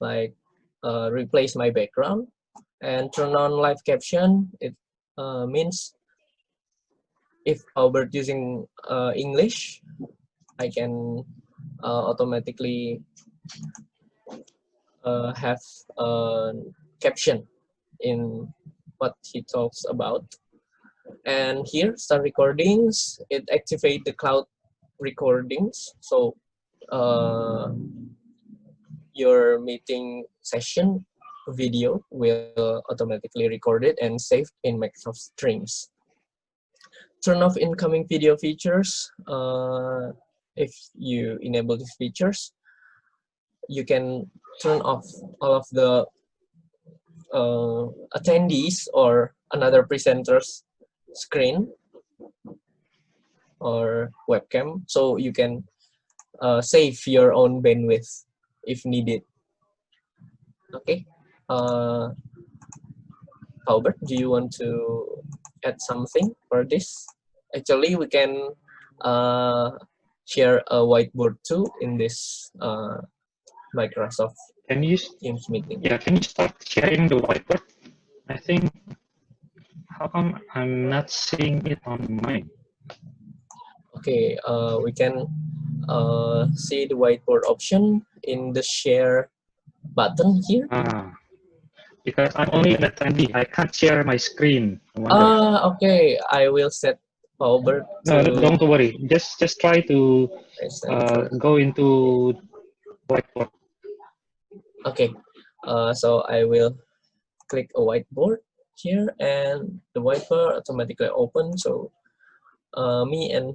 like replace my background, and turn on live caption. It means if Albert using English, I can automatically have a caption in what he talks about. And here, start recordings, it activate the cloud recordings. So your meeting session video will automatically record it and saved in Microsoft Streams. Turn off incoming video features. If you enable these features, you can turn off all of the attendees or another presenter's screen or webcam, so you can save your own bandwidth if needed. Okay, Albert, do you want to add something for this? Actually, we can share a whiteboard too in this Microsoft Can you, Teams meeting. yeah, can you start sharing the whiteboard? I think, how come I'm not seeing it on mine? Okay, we can see the whiteboard option in the share button here. Because I'm only an attendee, I can't share my screen. Okay, I will set Albert No, to don't worry. Just try to go into whiteboard. Okay, so I will click a whiteboard here, and the whiteboard automatically open. So me and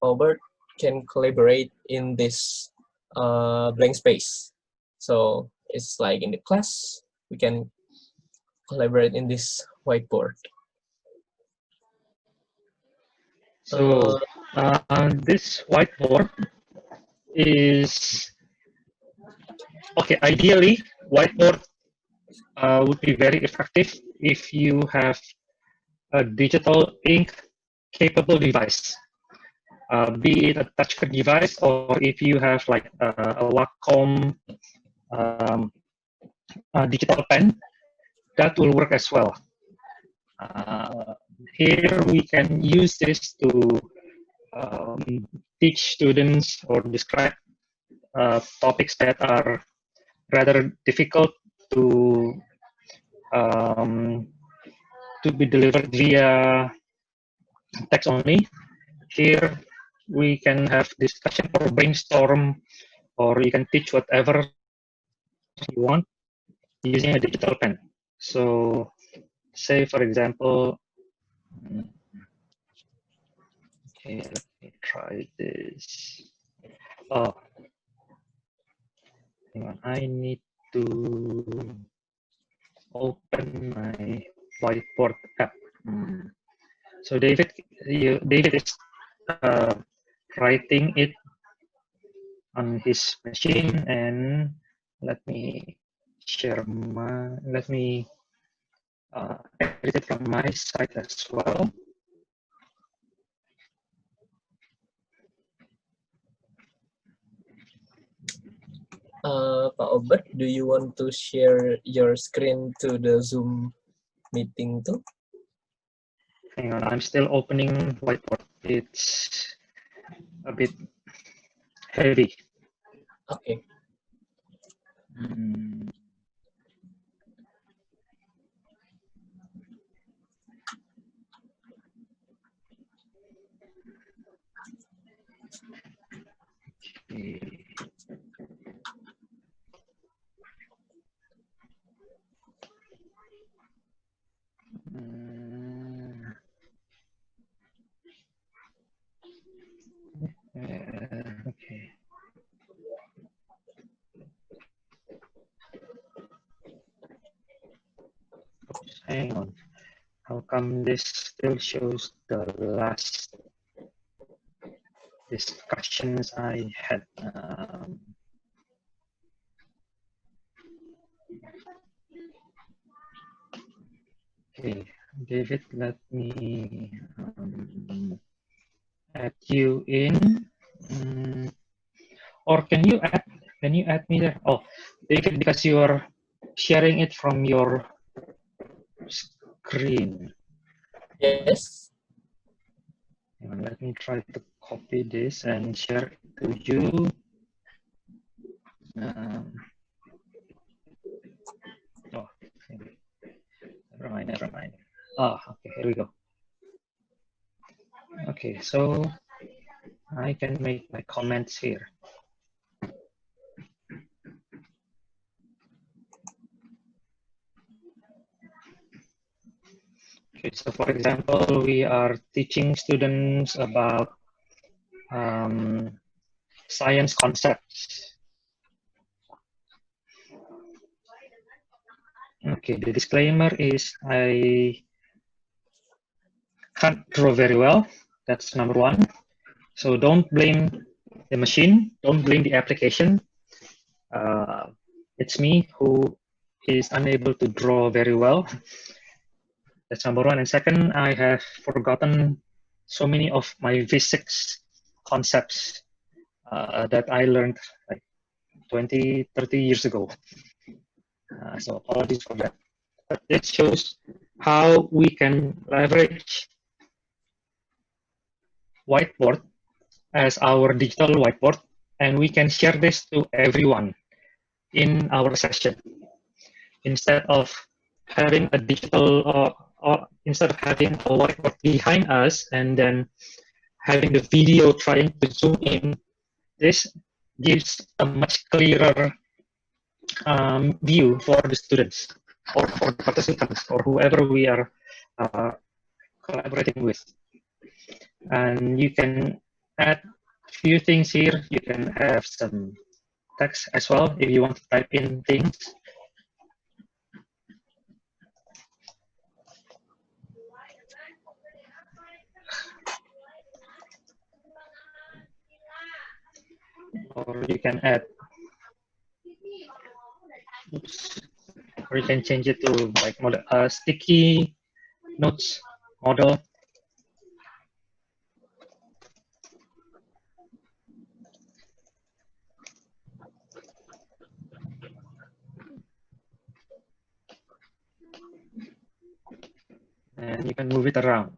Albert can collaborate in this blank space. So it's like in the class, we can collaborate in this whiteboard. So this whiteboard is, okay, ideally whiteboard would be very effective if you have a digital ink capable device, be it a touchpad device, or if you have like a Wacom digital pen, that will work as well. Here we can use this to teach students or describe topics that are rather difficult to be delivered via text only. Here we can have discussion or brainstorm or you can teach whatever you want using a digital pen. So say, for example, okay, let me try this. Oh, hang on, I need to open my whiteboard app. So David is writing it on his machine, and let me share let me edit it from my side as well. Pak Obert, do you want to share your screen to the Zoom meeting too? Hang on, I'm still opening whiteboard. It's a bit heavy. Okay. Okay. Oops, hang on. How come this still shows the last discussions I had? Okay, David, let me add you in. Or can you add me there? Oh, David, because you are sharing it from your screen. Yes. Let me try to copy this and share it to you. Oh, never mind. Ah, okay, here we go. Okay, so I can make my comments here. Okay, so for example, we are teaching students about science concepts. Okay, the disclaimer is I can't draw very well. That's number one. So don't blame the machine. Don't blame the application. It's me who is unable to draw very well. That's number one. And second, I have forgotten so many of my physics concepts that I learned like 20, 30 years ago. So apologies for that. But this shows how we can leverage whiteboard as our digital whiteboard, and we can share this to everyone in our session. Instead of having a digital or instead of having a whiteboard behind us and then having the video trying to zoom in, this gives a much clearer view for the students or for the participants or whoever we are collaborating with. And you can add a few things here. You can have some text as well if you want to type in things. Or you can add, oops, or you can change it to like model, sticky notes model. And you can move it around.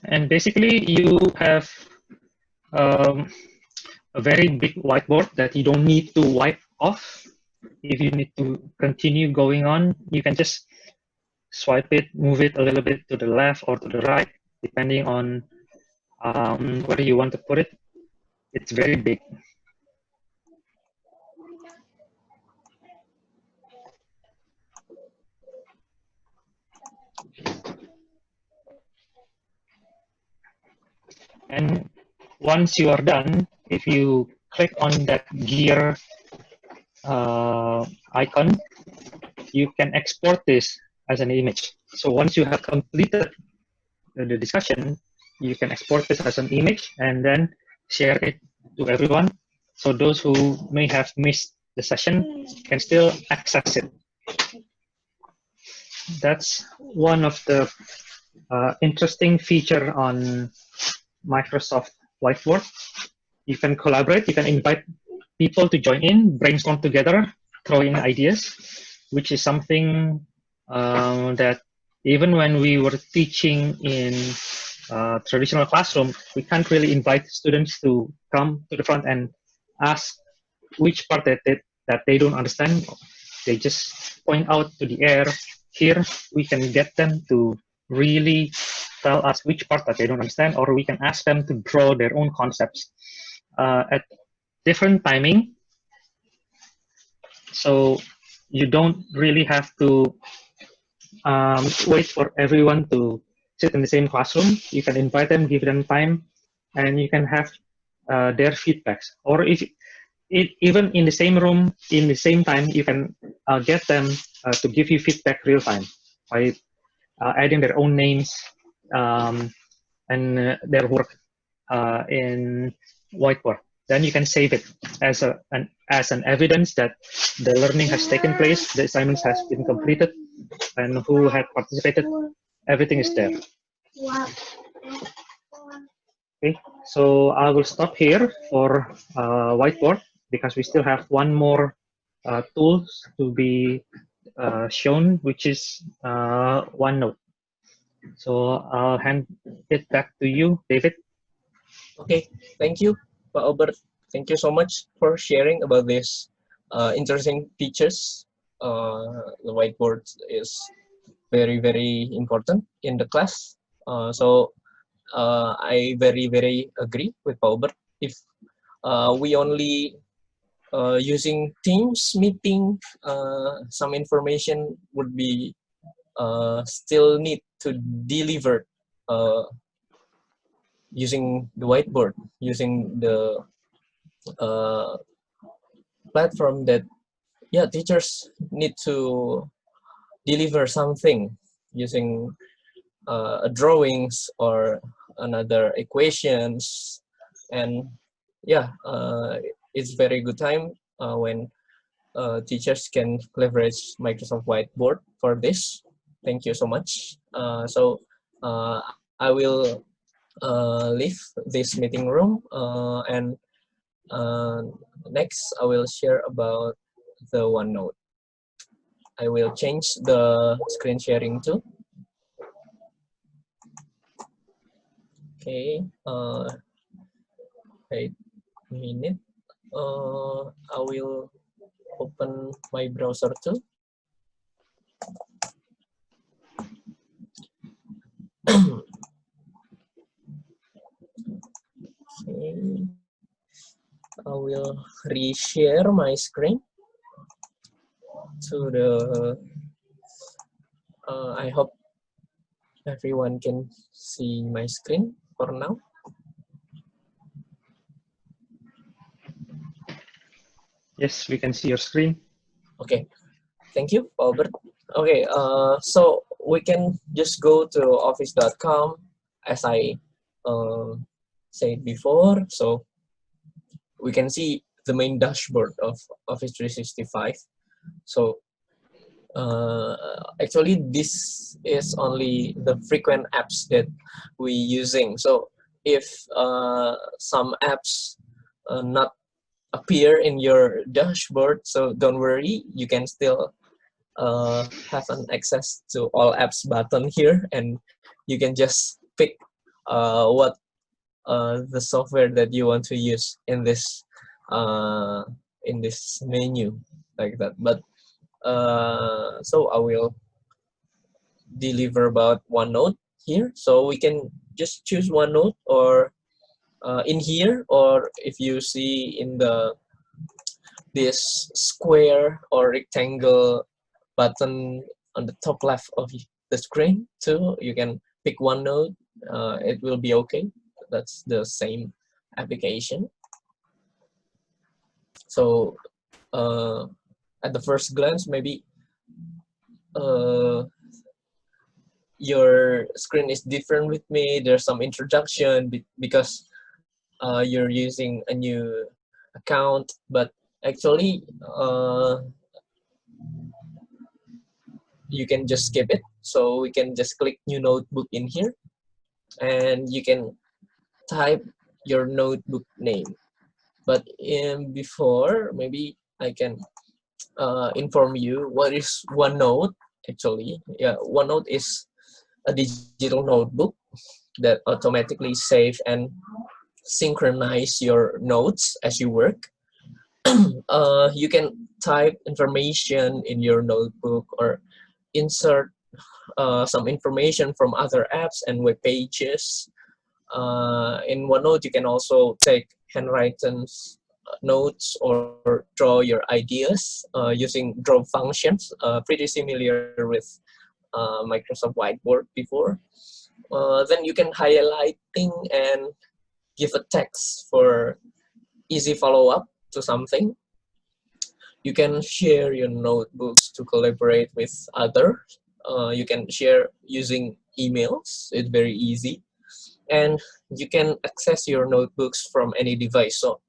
And basically you have a very big whiteboard that you don't need to wipe off. If you need to continue going on, you can just swipe it, move it a little bit to the left or to the right, depending on where you want to put it. It's very big. And once you are done, if you click on that gear icon, you can export this as an image. So once you have completed the discussion, you can export this as an image and then share it to everyone. So those who may have missed the session can still access it. That's one of the interesting feature on Microsoft Whiteboard. You can collaborate, you can invite people to join in, brainstorm together, throw in ideas, which is something that even when we were teaching in traditional classroom, we can't really invite students to come to the front and ask which part that they don't understand. They just point out to the air. Here, we can get them to really tell us which part that they don't understand, or we can ask them to draw their own concepts at different timing. So you don't really have to wait for everyone to sit in the same classroom. You can invite them, give them time, and you can have their feedbacks. Or if even in the same room, in the same time, you can get them to give you feedback real time by adding their own names and their work in Whiteboard. Then you can save it as an evidence that the learning has taken place, the assignments has been completed, and who had participated. Everything is there. Okay, so I will stop here for Whiteboard because we still have one more tool to be shown, which is OneNote. So I'll hand it back to you, David. Okay, thank you, Pak Obert. Thank you so much for sharing about this interesting features. The whiteboard is very, very important in the class. So I very agree with Pak Obert. If we only using Teams meeting, some information would be still need to deliver using the whiteboard, using the platform that teachers need to deliver something using drawings or another equations, and it's very good time when teachers can leverage Microsoft Whiteboard for this. Thank you so much. So I will leave this meeting room and next I will share about the OneNote. I will change the screen sharing too. Okay, wait a minute. I will open my browser too. Okay, I will reshare my screen to the. I hope everyone can see my screen for now. Yes, we can see your screen. Okay, thank you, Albert. Okay, so we can just go to office.com as I said before. So we can see the main dashboard of Office 365. So actually this is only the frequent apps that we using. So if some apps not appear in your dashboard, so don't worry, you can still have an access to all apps button here, and you can just pick what the software that you want to use in this menu, like that. But so I will deliver about OneNote. here. So we can just choose OneNote, or in here, or if you see in this square or rectangle button on the top left of the screen too, you can pick OneNote. It will be okay. That's the same application. So at the first glance, maybe your screen is different with me. There's some introduction because you're using a new account, but actually you can just skip it. So we can just click new notebook in here, and you can type your notebook name. But before, maybe I can inform you what is OneNote actually. Yeah, OneNote is a digital notebook that automatically save and synchronize your notes as you work. You can type information in your notebook or insert some information from other apps and web pages. In OneNote, you can also take handwritten notes or draw your ideas using draw functions, pretty similar with Microsoft Whiteboard before. Then you can highlighting and give a text for easy follow-up to something. You can share your notebooks to collaborate with others. You can share using emails. It's very easy. And you can access your notebooks from any device. So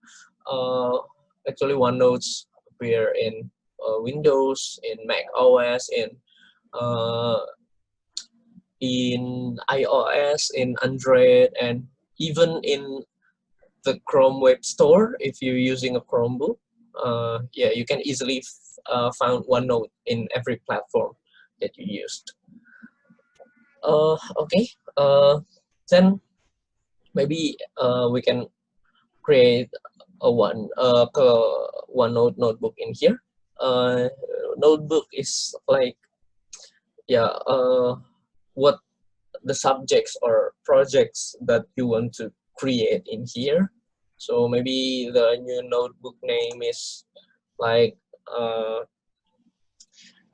actually OneNotes appear in Windows, in Mac OS, in iOS, in Android, and even in the Chrome Web Store. If you're using a Chromebook, yeah, you can easily find OneNote in every platform that you used. Okay, then maybe we can create a OneNote notebook in here. Notebook is like, yeah, what the subjects or projects that you want to create in here. So maybe the new notebook name is like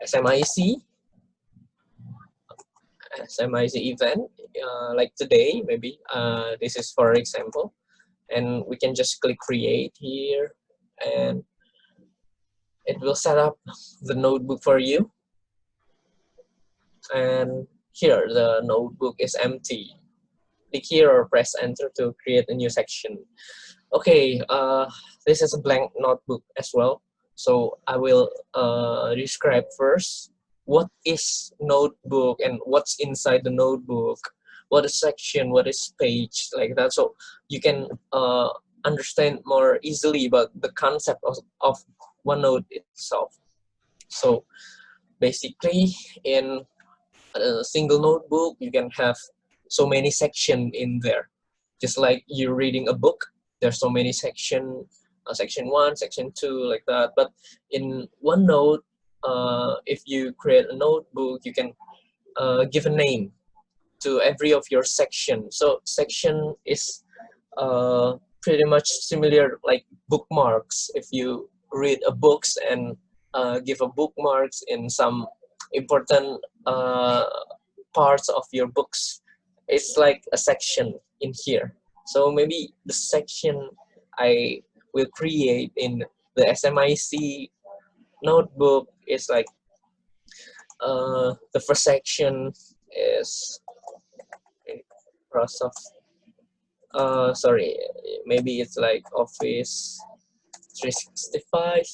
SMIC event, like today, maybe this is for example, and we can just click create here, and it will set up the notebook for you. And here the notebook is empty. Click here or press enter to create a new section. Okay, this is a blank notebook as well. So I will describe first what is notebook and what's inside the notebook, what is section, what is page, like that. So you can understand more easily about the concept of OneNote itself. So basically, in a single notebook, you can have so many sections in there. Just like you're reading a book, there's so many sections, section 1, section 2, like that. But in OneNote, if you create a notebook, you can give a name to every of your section. So section is pretty much similar like bookmarks. If you read a books and give a bookmarks in some important parts of your books, it's like a section in here. So maybe the section I will create in the SMIC notebook is like the first section is Microsoft, sorry, maybe it's like Office 365,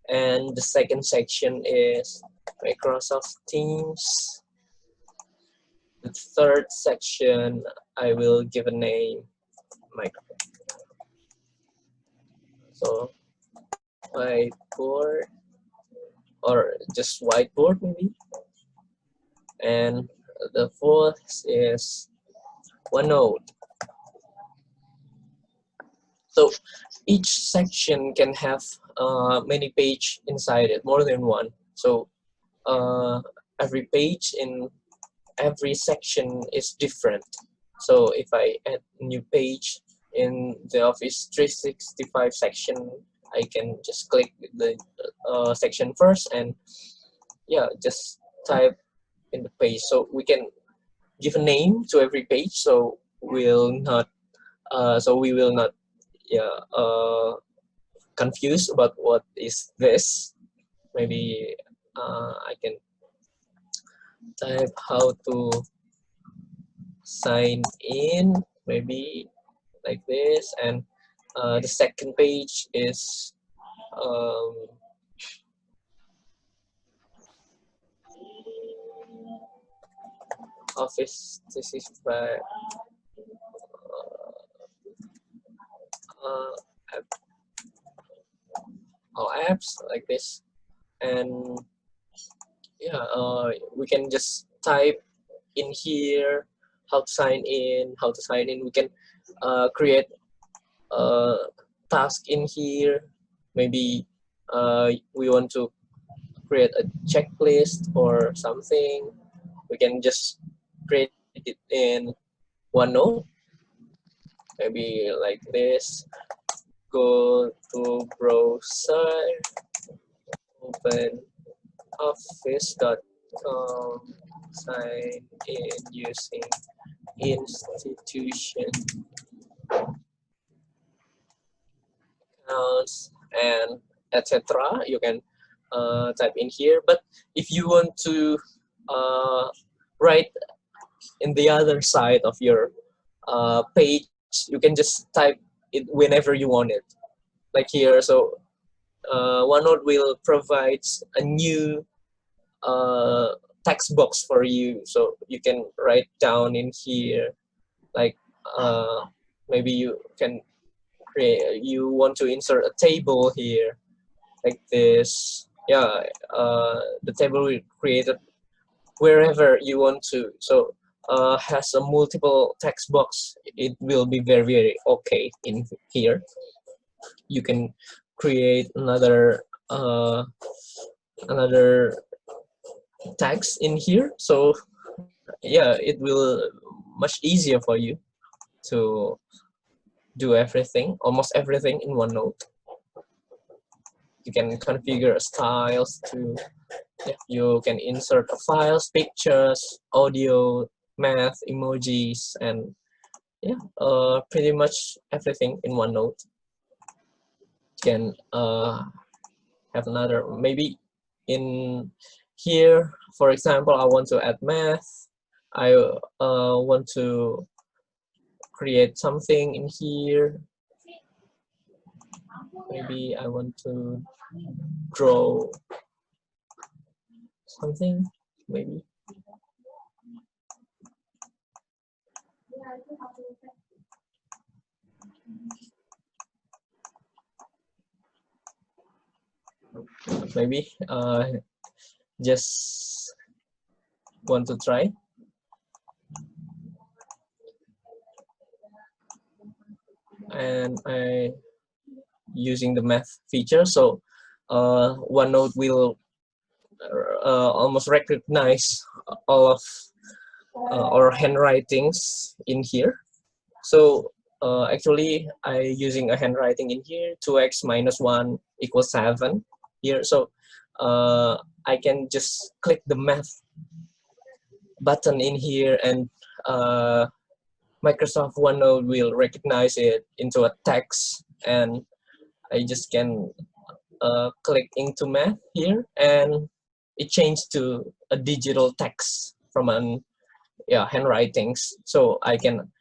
and the second section is Microsoft Teams. The third section I will give a name Microsoft. So whiteboard, or just whiteboard maybe. And the fourth is OneNote. So each section can have many pages inside it, more than one. So every page in every section is different. So if I add a new page in the Office 365 section, I can just click the section first and yeah, just type in the page. So we can give a name to every page, so we will not confused about what is this. Maybe I can type how to sign in, maybe like this, and the second page is Office 365 app, apps like this, and yeah, we can just type in here how to sign in, We can create a task in here. Maybe we want to create a checklist or something. We can just create it in OneNote, maybe like this. Go to browser, open office.com, sign in using institution accounts, and etc. You can type in here. But if you want to write in the other side of your page, you can just type it whenever you want it, like here. So OneNote will provide a new text box for you, so you can write down in here, like maybe you can you want to insert a table here, like this. Yeah, the table will create it wherever you want to. So has a multiple text box, it will be very okay in here. You can create another text in here. So yeah, it will much easier for you to do everything, almost everything in OneNote. You can configure styles to, you can insert files, pictures, audio, math, emojis, and yeah, pretty much everything in OneNote. You can have another, maybe in here, for example, I want to add math. I want to create something in here. Maybe I want to draw something, maybe. Maybe just want to try. And I using the math feature, so OneNote will almost recognize all of our handwritings in here. So actually I using a handwriting in here, 2x minus 1 equals 7 here. So I can just click the math button in here, and Microsoft OneNote will recognize it into a text, and I just can click into math here, and it changed to a digital text from an handwritings. So I can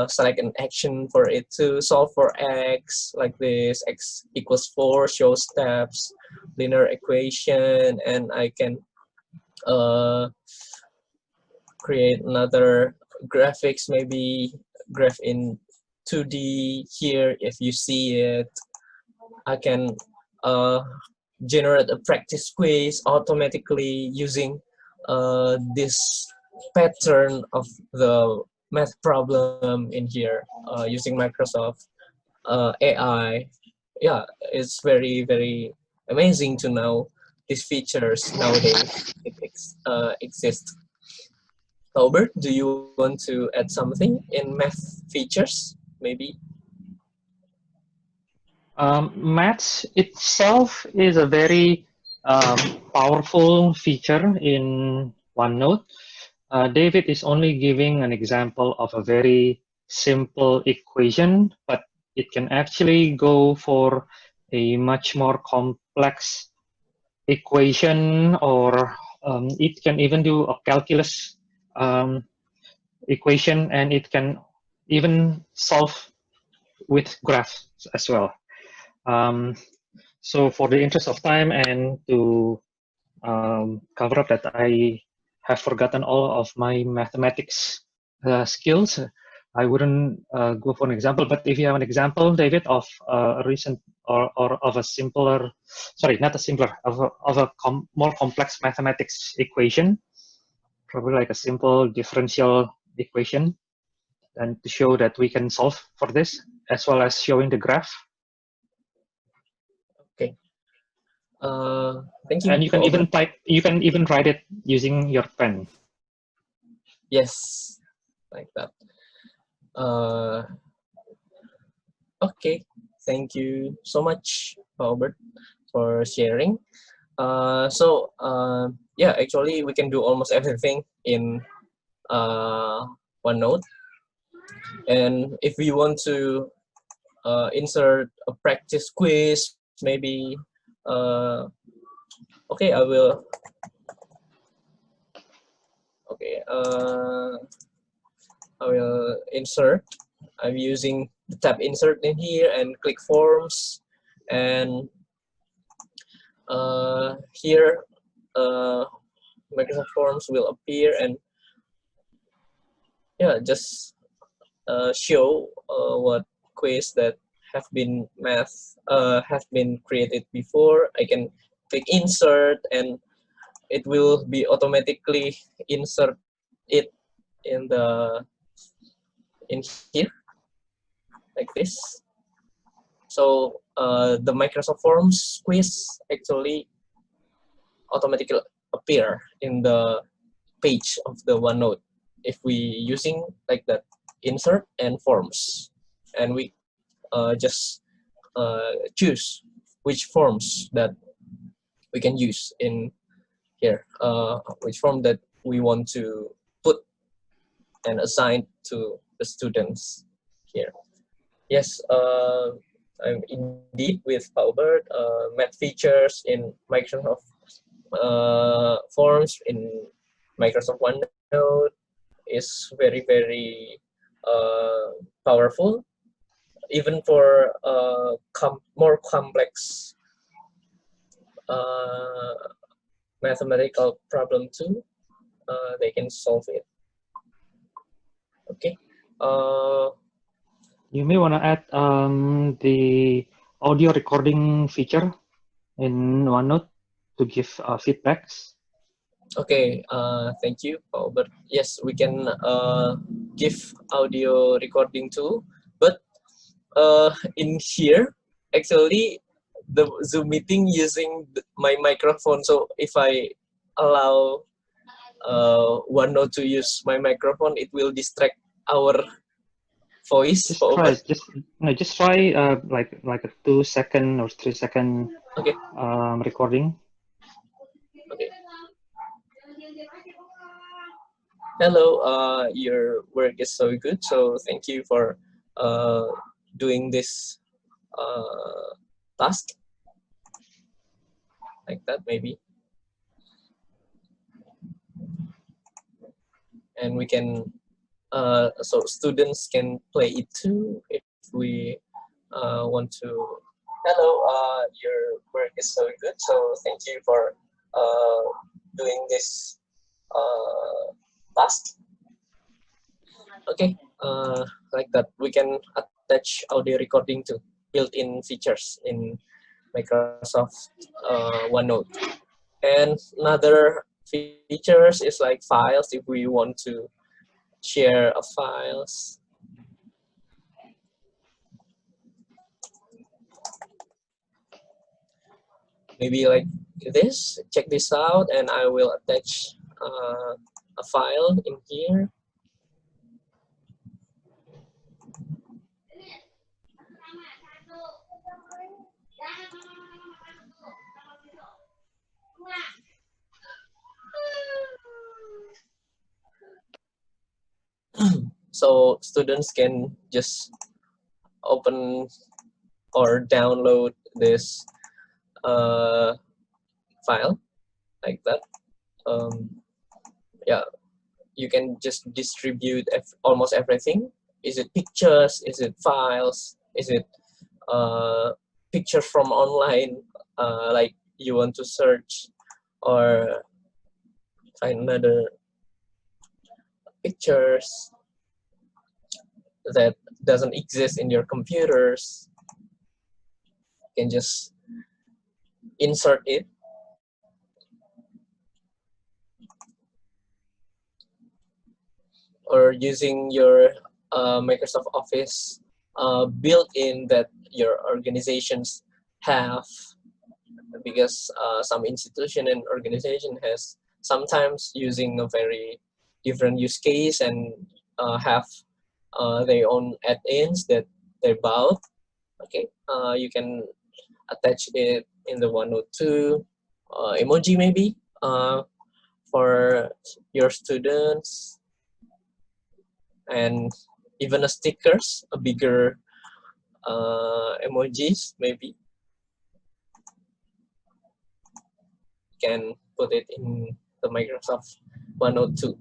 select an action for it to solve for x, like this, x equals 4, show steps, linear equation, and I can create another graphics, maybe graph in 2D here. If you see it, I can generate a practice quiz automatically using this pattern of the math problem in here, using Microsoft AI. Yeah, it's very amazing to know these features nowadays. It exists. Obert, do you want to add something in math features, maybe? Maths itself is a very powerful feature in OneNote. David is only giving an example of a very simple equation, but it can actually go for a much more complex equation, or it can even do a calculus um, equation, and it can even solve with graphs as well. So for the interest of time and to cover up that I have forgotten all of my mathematics skills, I wouldn't go for an example. But if you have an example, David, of a recent or of a simpler, sorry, not a simpler, of a more complex mathematics equation, probably like a simple differential equation, and to show that we can solve for this, as well as showing the graph. Okay. Thank you. And you can even type, you can even write it using your pen. Yes, like that. Okay, thank you so much, Albert, for sharing. Yeah, actually, we can do almost everything in OneNote. And if we want to insert a practice quiz, maybe, okay, I will. Okay, I will insert. I'm using the tab insert in here and click forms, and here Microsoft Forms will appear, and yeah, just show what quiz that have been created before. I can click insert, and it will be automatically insert it in here like this. So the Microsoft Forms quiz actually automatically appear in the page of the OneNote if we using like that insert and forms, and we just choose which forms that we can use in here, which form that we want to put and assign to the students here. Yes, I'm indeed with Albert. Math features in Microsoft Forms in Microsoft OneNote is very, very powerful, even for more complex mathematical problem too. They can solve it. Okay. You may want to add the audio recording feature in OneNote to give feedbacks. Okay, thank you, Albert. Yes, we can give audio recording too, but in here, actually, the Zoom meeting using my microphone. So if I allow OneNote to use my microphone, it will distract our voice. Just try, Albert. just try like a 2-second or 3-second Okay. recording. Okay. Hello, your work is so good. So thank you for doing this task like that maybe, and we can so students can play it too if we want to. Hello, your work is so good. So thank you for doing this task. Okay, like that we can attach audio recording to built-in features in Microsoft OneNote. And another features is like files. If we want to share a files, maybe like this. Check this out, and I will attach a file in here. So students can just open or download this file like that. Yeah, you can just distribute almost everything. Is it pictures? Is it files? Is it pictures from online, like you want to search or find another pictures that doesn't exist in your computers? You can just insert it. Or using your Microsoft Office built-in that your organizations have, because some institution and organization has sometimes using a very different use case and have their own add-ins that they bought. Okay, you can attach it in the OneNote 2, emoji maybe for your students, and even a stickers, a bigger emojis maybe. Can put it in the Microsoft OneNote 2.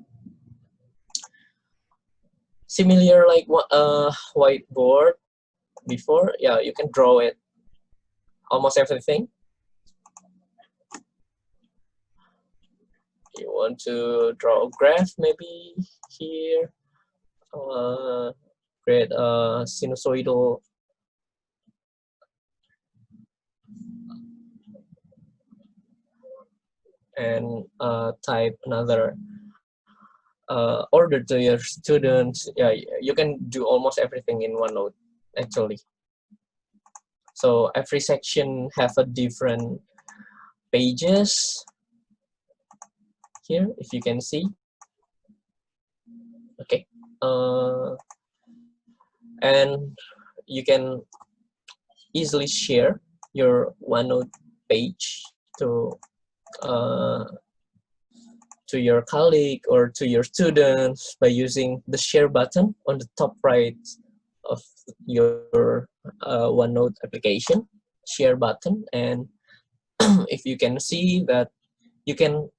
Similar like whiteboard before, yeah, you can draw it, almost everything. You want to draw a graph maybe here, create a sinusoidal and type another order to your students. Yeah, you can do almost everything in OneNote actually. So every section have a different pages here, if you can see. Okay, and you can easily share your OneNote page to your colleague or to your students by using the share button on the top right of your OneNote application, share button. And if you can see that you can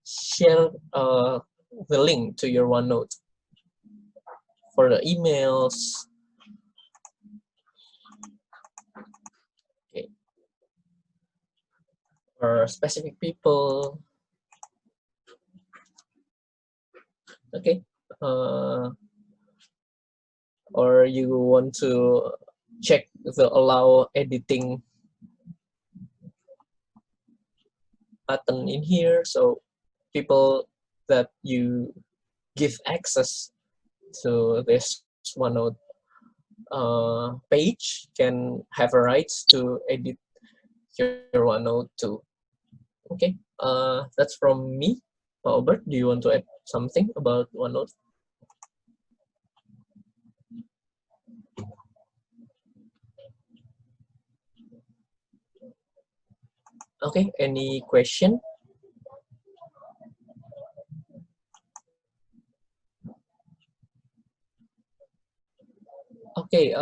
share the link to your OneNote for the emails. Okay. Or specific people. Okay. Or you want to check the allow editing button in here, so people that you give access to this OneNote page can have a rights to edit your OneNote too. Okay, that's from me. Obert, do you want to add something about OneNote? Okay, any question? Okay,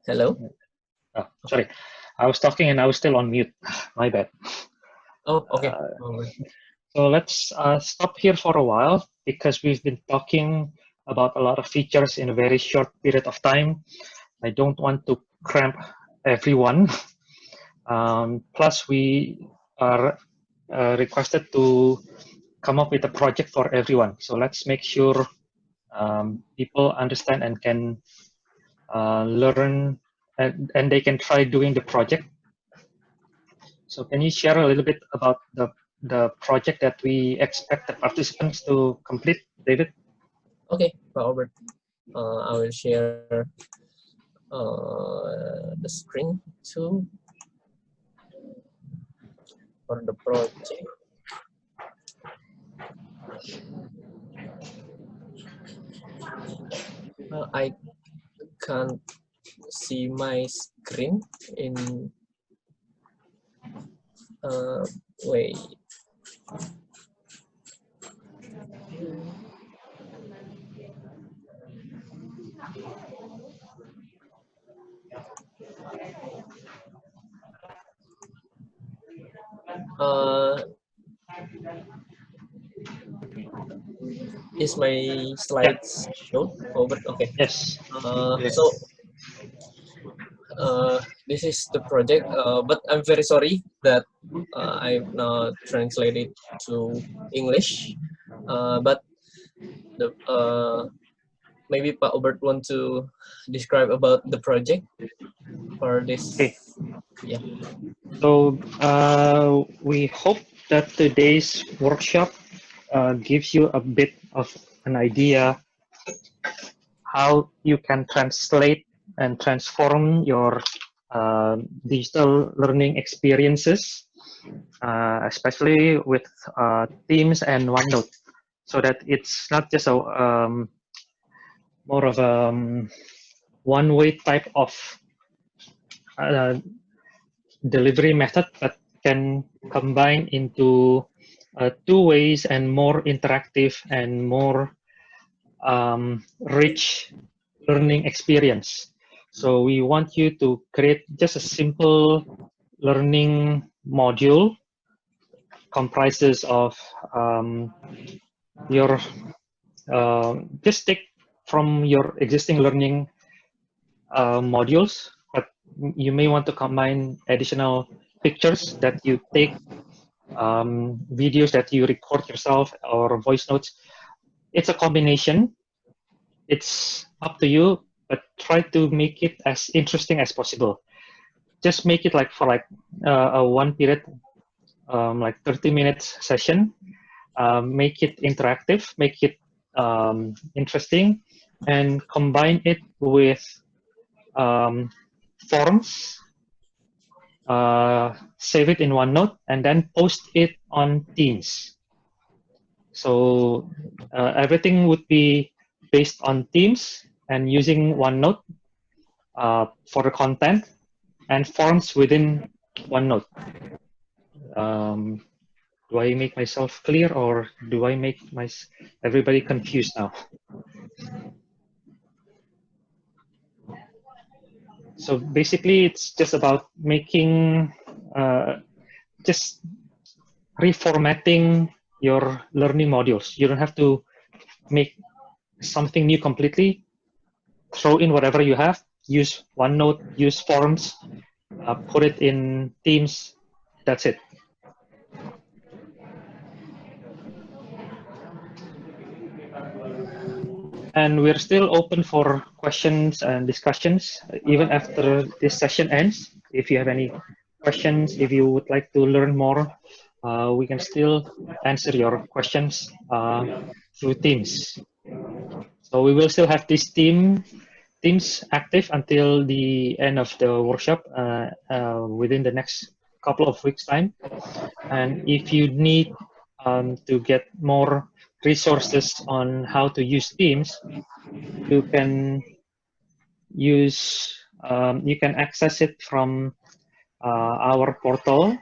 hello? Oh, sorry, I was talking and I was still on mute. My bad. Oh, okay. So let's stop here for a while because we've been talking about a lot of features in a very short period of time. I don't want to cramp everyone. Plus, we are requested to come up with a project for everyone. So let's make sure people understand and can learn and they can try doing the project. So can you share a little bit about the project that we expect the participants to complete, David? Okay, Robert. I will share the screen too. for the project. I can't see my screen in wait. Is my slides shown? Over? Okay. Yes. Yes. So this is the project, but I'm very sorry that I've not translated to English. But the maybe Pak Obert want to describe about the project for this. Okay. Yeah. So we hope that today's workshop gives you a bit of an idea how you can translate and transform your digital learning experiences, especially with Teams and OneNote, so that it's not just a more of a one-way type of delivery method, but can combine into two ways and more interactive and more rich learning experience. So we want you to create just a simple learning module comprises of your just take from your existing learning modules, but you may want to combine additional pictures that you take, videos that you record yourself, or voice notes. It's a combination. It's up to you, but try to make it as interesting as possible. Just make it like for a one period, like 30 minutes session. Make it interactive, make it interesting, and combine it with forms. Save it in OneNote and then post it on Teams. So everything would be based on Teams and using OneNote for the content, and forms within OneNote. Do I make myself clear, or do I make everybody confused now? So basically, it's just about making, just reformatting your learning modules. You don't have to make something new completely. Throw in whatever you have. Use OneNote, use forms, put it in Teams. That's it. And we're still open for questions and discussions, even after this session ends. If you have any questions, if you would like to learn more, we can still answer your questions through Teams. So we will still have this Teams active until the end of the workshop, within the next couple of weeks' time. And if you need to get more resources on how to use Teams, you can access it from our portal,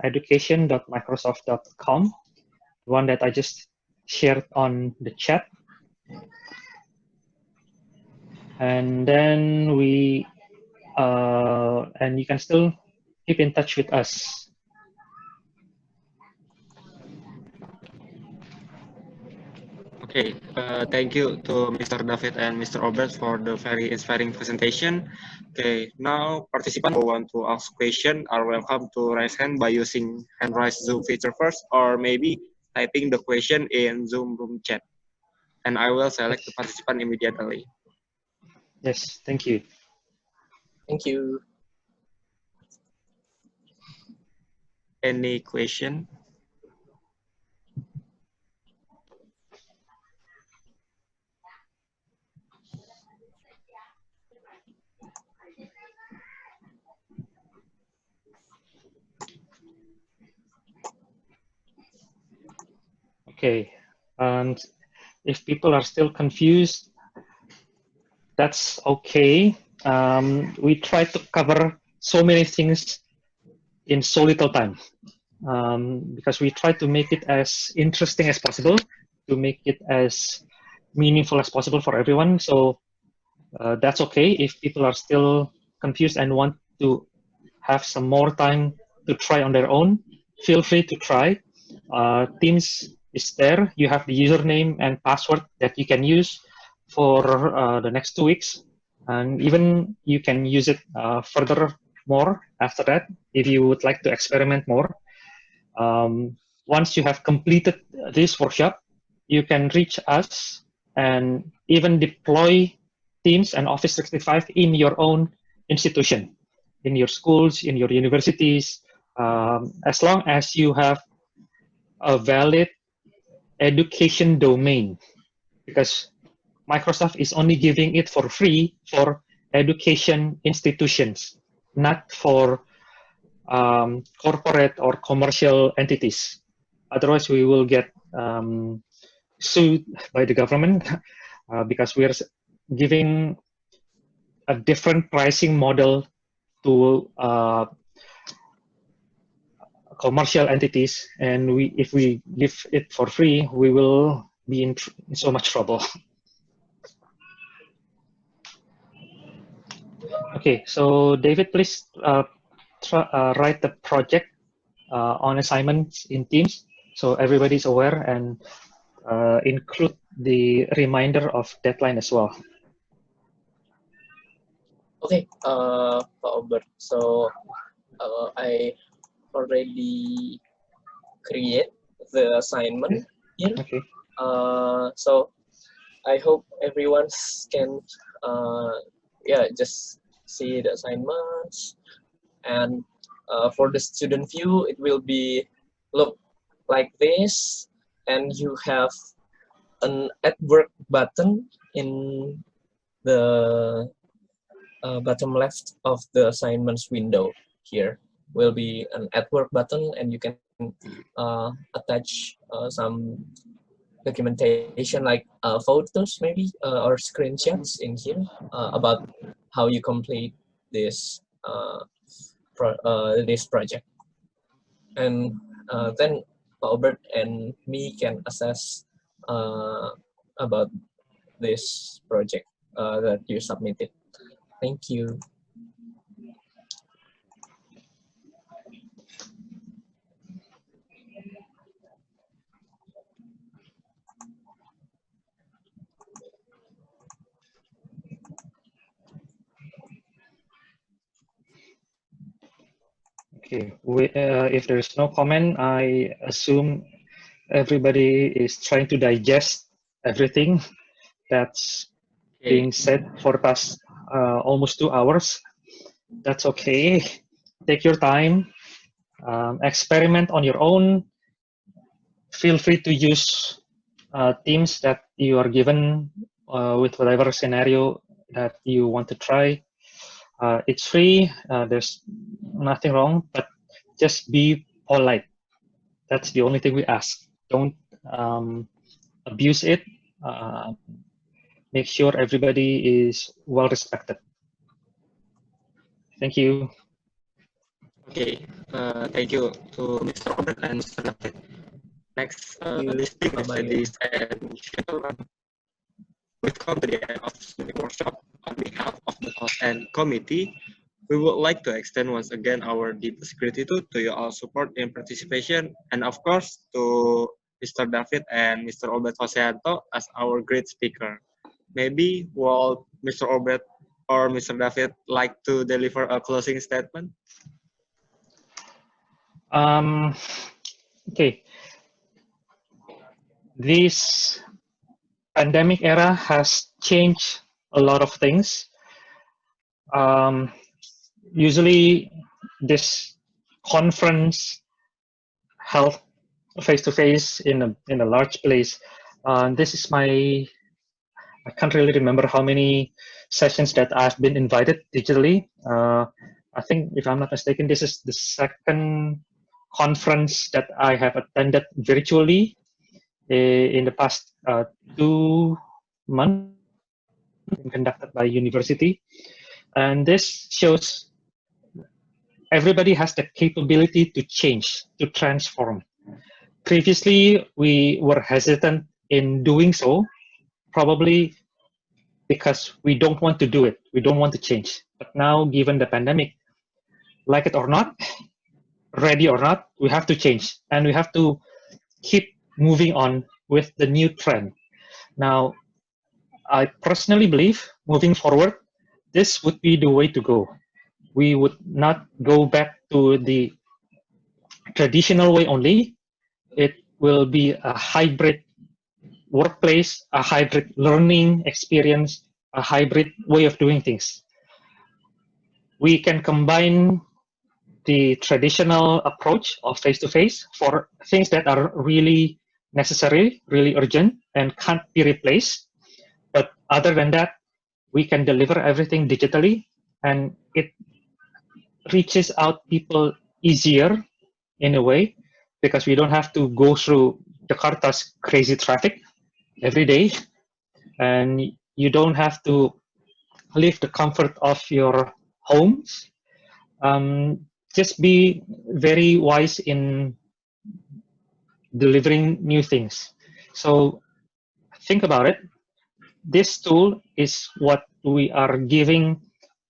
education.microsoft.com, one that I just shared on the chat. And then and you can still keep in touch with us. Okay, thank you to Mr. David and Mr. Obert for the very inspiring presentation. Okay, now participants who want to ask question are welcome to raise hand by using hand raise Zoom feature first, or maybe typing the question in Zoom room chat. And I will select the participant immediately. Yes, thank you. Thank you. Any question? Okay, and if people are still confused, that's okay. We try to cover so many things in so little time, because we try to make it as interesting as possible, to make it as meaningful as possible for everyone. So that's okay if people are still confused and want to have some more time to try on their own. Feel free to try. Teams is there. You have the username and password that you can use for the next 2 weeks, and even you can use it further more after that if you would like to experiment more. Once you have completed this workshop, you can reach us and even deploy Teams and Office 365 in your own institution, in your schools, in your universities, as long as you have a valid education domain, because Microsoft is only giving it for free for education institutions, not for corporate or commercial entities. Otherwise, we will get sued by the government because we are giving a different pricing model to commercial entities, and if we give it for free, we will be in so much trouble. Okay, so David, please write the project on assignments in Teams so everybody's aware, and include the reminder of deadline as well. Okay, Pak Obert. So I already create the assignment here. Okay. So I hope everyone can yeah, just see the assignments, and for the student view it will be look like this, and you have an at work button in the bottom left of the assignments window. Here will be an at work button, and you can attach some documentation like photos maybe or screenshots in here about how you complete this this project, and then Obert and me can assess about this project that you submitted. Thank you. Okay. If there's no comment, I assume everybody is trying to digest everything that's being said for the past almost 2 hours. That's okay. Take your time. Experiment on your own. Feel free to use teams that you are given with whatever scenario that you want to try. It's free. There's nothing wrong, but just be polite. That's the only thing we ask. Don't abuse it. Make sure everybody is well respected. Thank you. Okay, thank you to Mr. Obert and Mr. David. Next, distinguished ladies and gentlemen, we've come to the end of the workshop. On behalf of the host and committee, we would like to extend once again our deepest gratitude to your all support and participation, and of course to Mr. David and Mr. Obert Hoseanto as our great speaker. Maybe will Mr. Obert or Mr. David like to deliver a closing statement? Okay. This pandemic era has changed a lot of things. Usually, this conference held face-to-face in a large place. This is I can't really remember how many sessions that I've been invited digitally. I think, if I'm not mistaken, this is the second conference that I have attended virtually in the past 2 months, conducted by university. And this shows everybody has the capability to change, to transform. Previously, we were hesitant in doing so, probably because we don't want to do it. We don't want to change. But now, given the pandemic, like it or not, ready or not, we have to change. And we have to keep moving on with the new trend. Now, I personally believe, moving forward, this would be the way to go. We would not go back to the traditional way only. It will be a hybrid workplace, a hybrid learning experience, a hybrid way of doing things. We can combine the traditional approach of face-to-face for things that are really necessary, really urgent, and can't be replaced. But other than that, we can deliver everything digitally, and it reaches out people easier in a way, because we don't have to go through Jakarta's crazy traffic every day, and you don't have to leave the comfort of your homes. Just be very wise in delivering new things. So think about it. This tool is what we are giving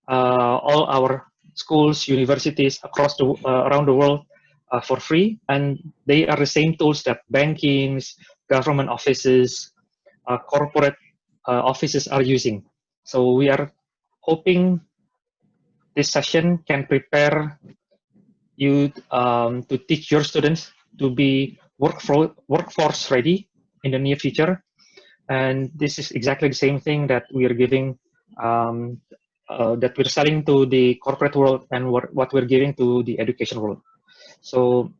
all our schools, universities across the around the world for free, and they are the same tools that bankings, government offices, corporate offices are using. So we are hoping this session can prepare you to teach your students to be workforce ready in the near future. And this is exactly the same thing that we are giving, that we're selling to the corporate world, and what we're giving to the education world. So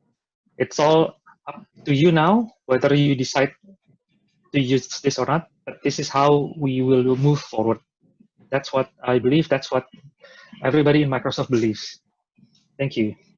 it's all up to you now, whether you decide to use this or not, but this is how we will move forward. That's what I believe. That's what everybody in Microsoft believes. Thank you.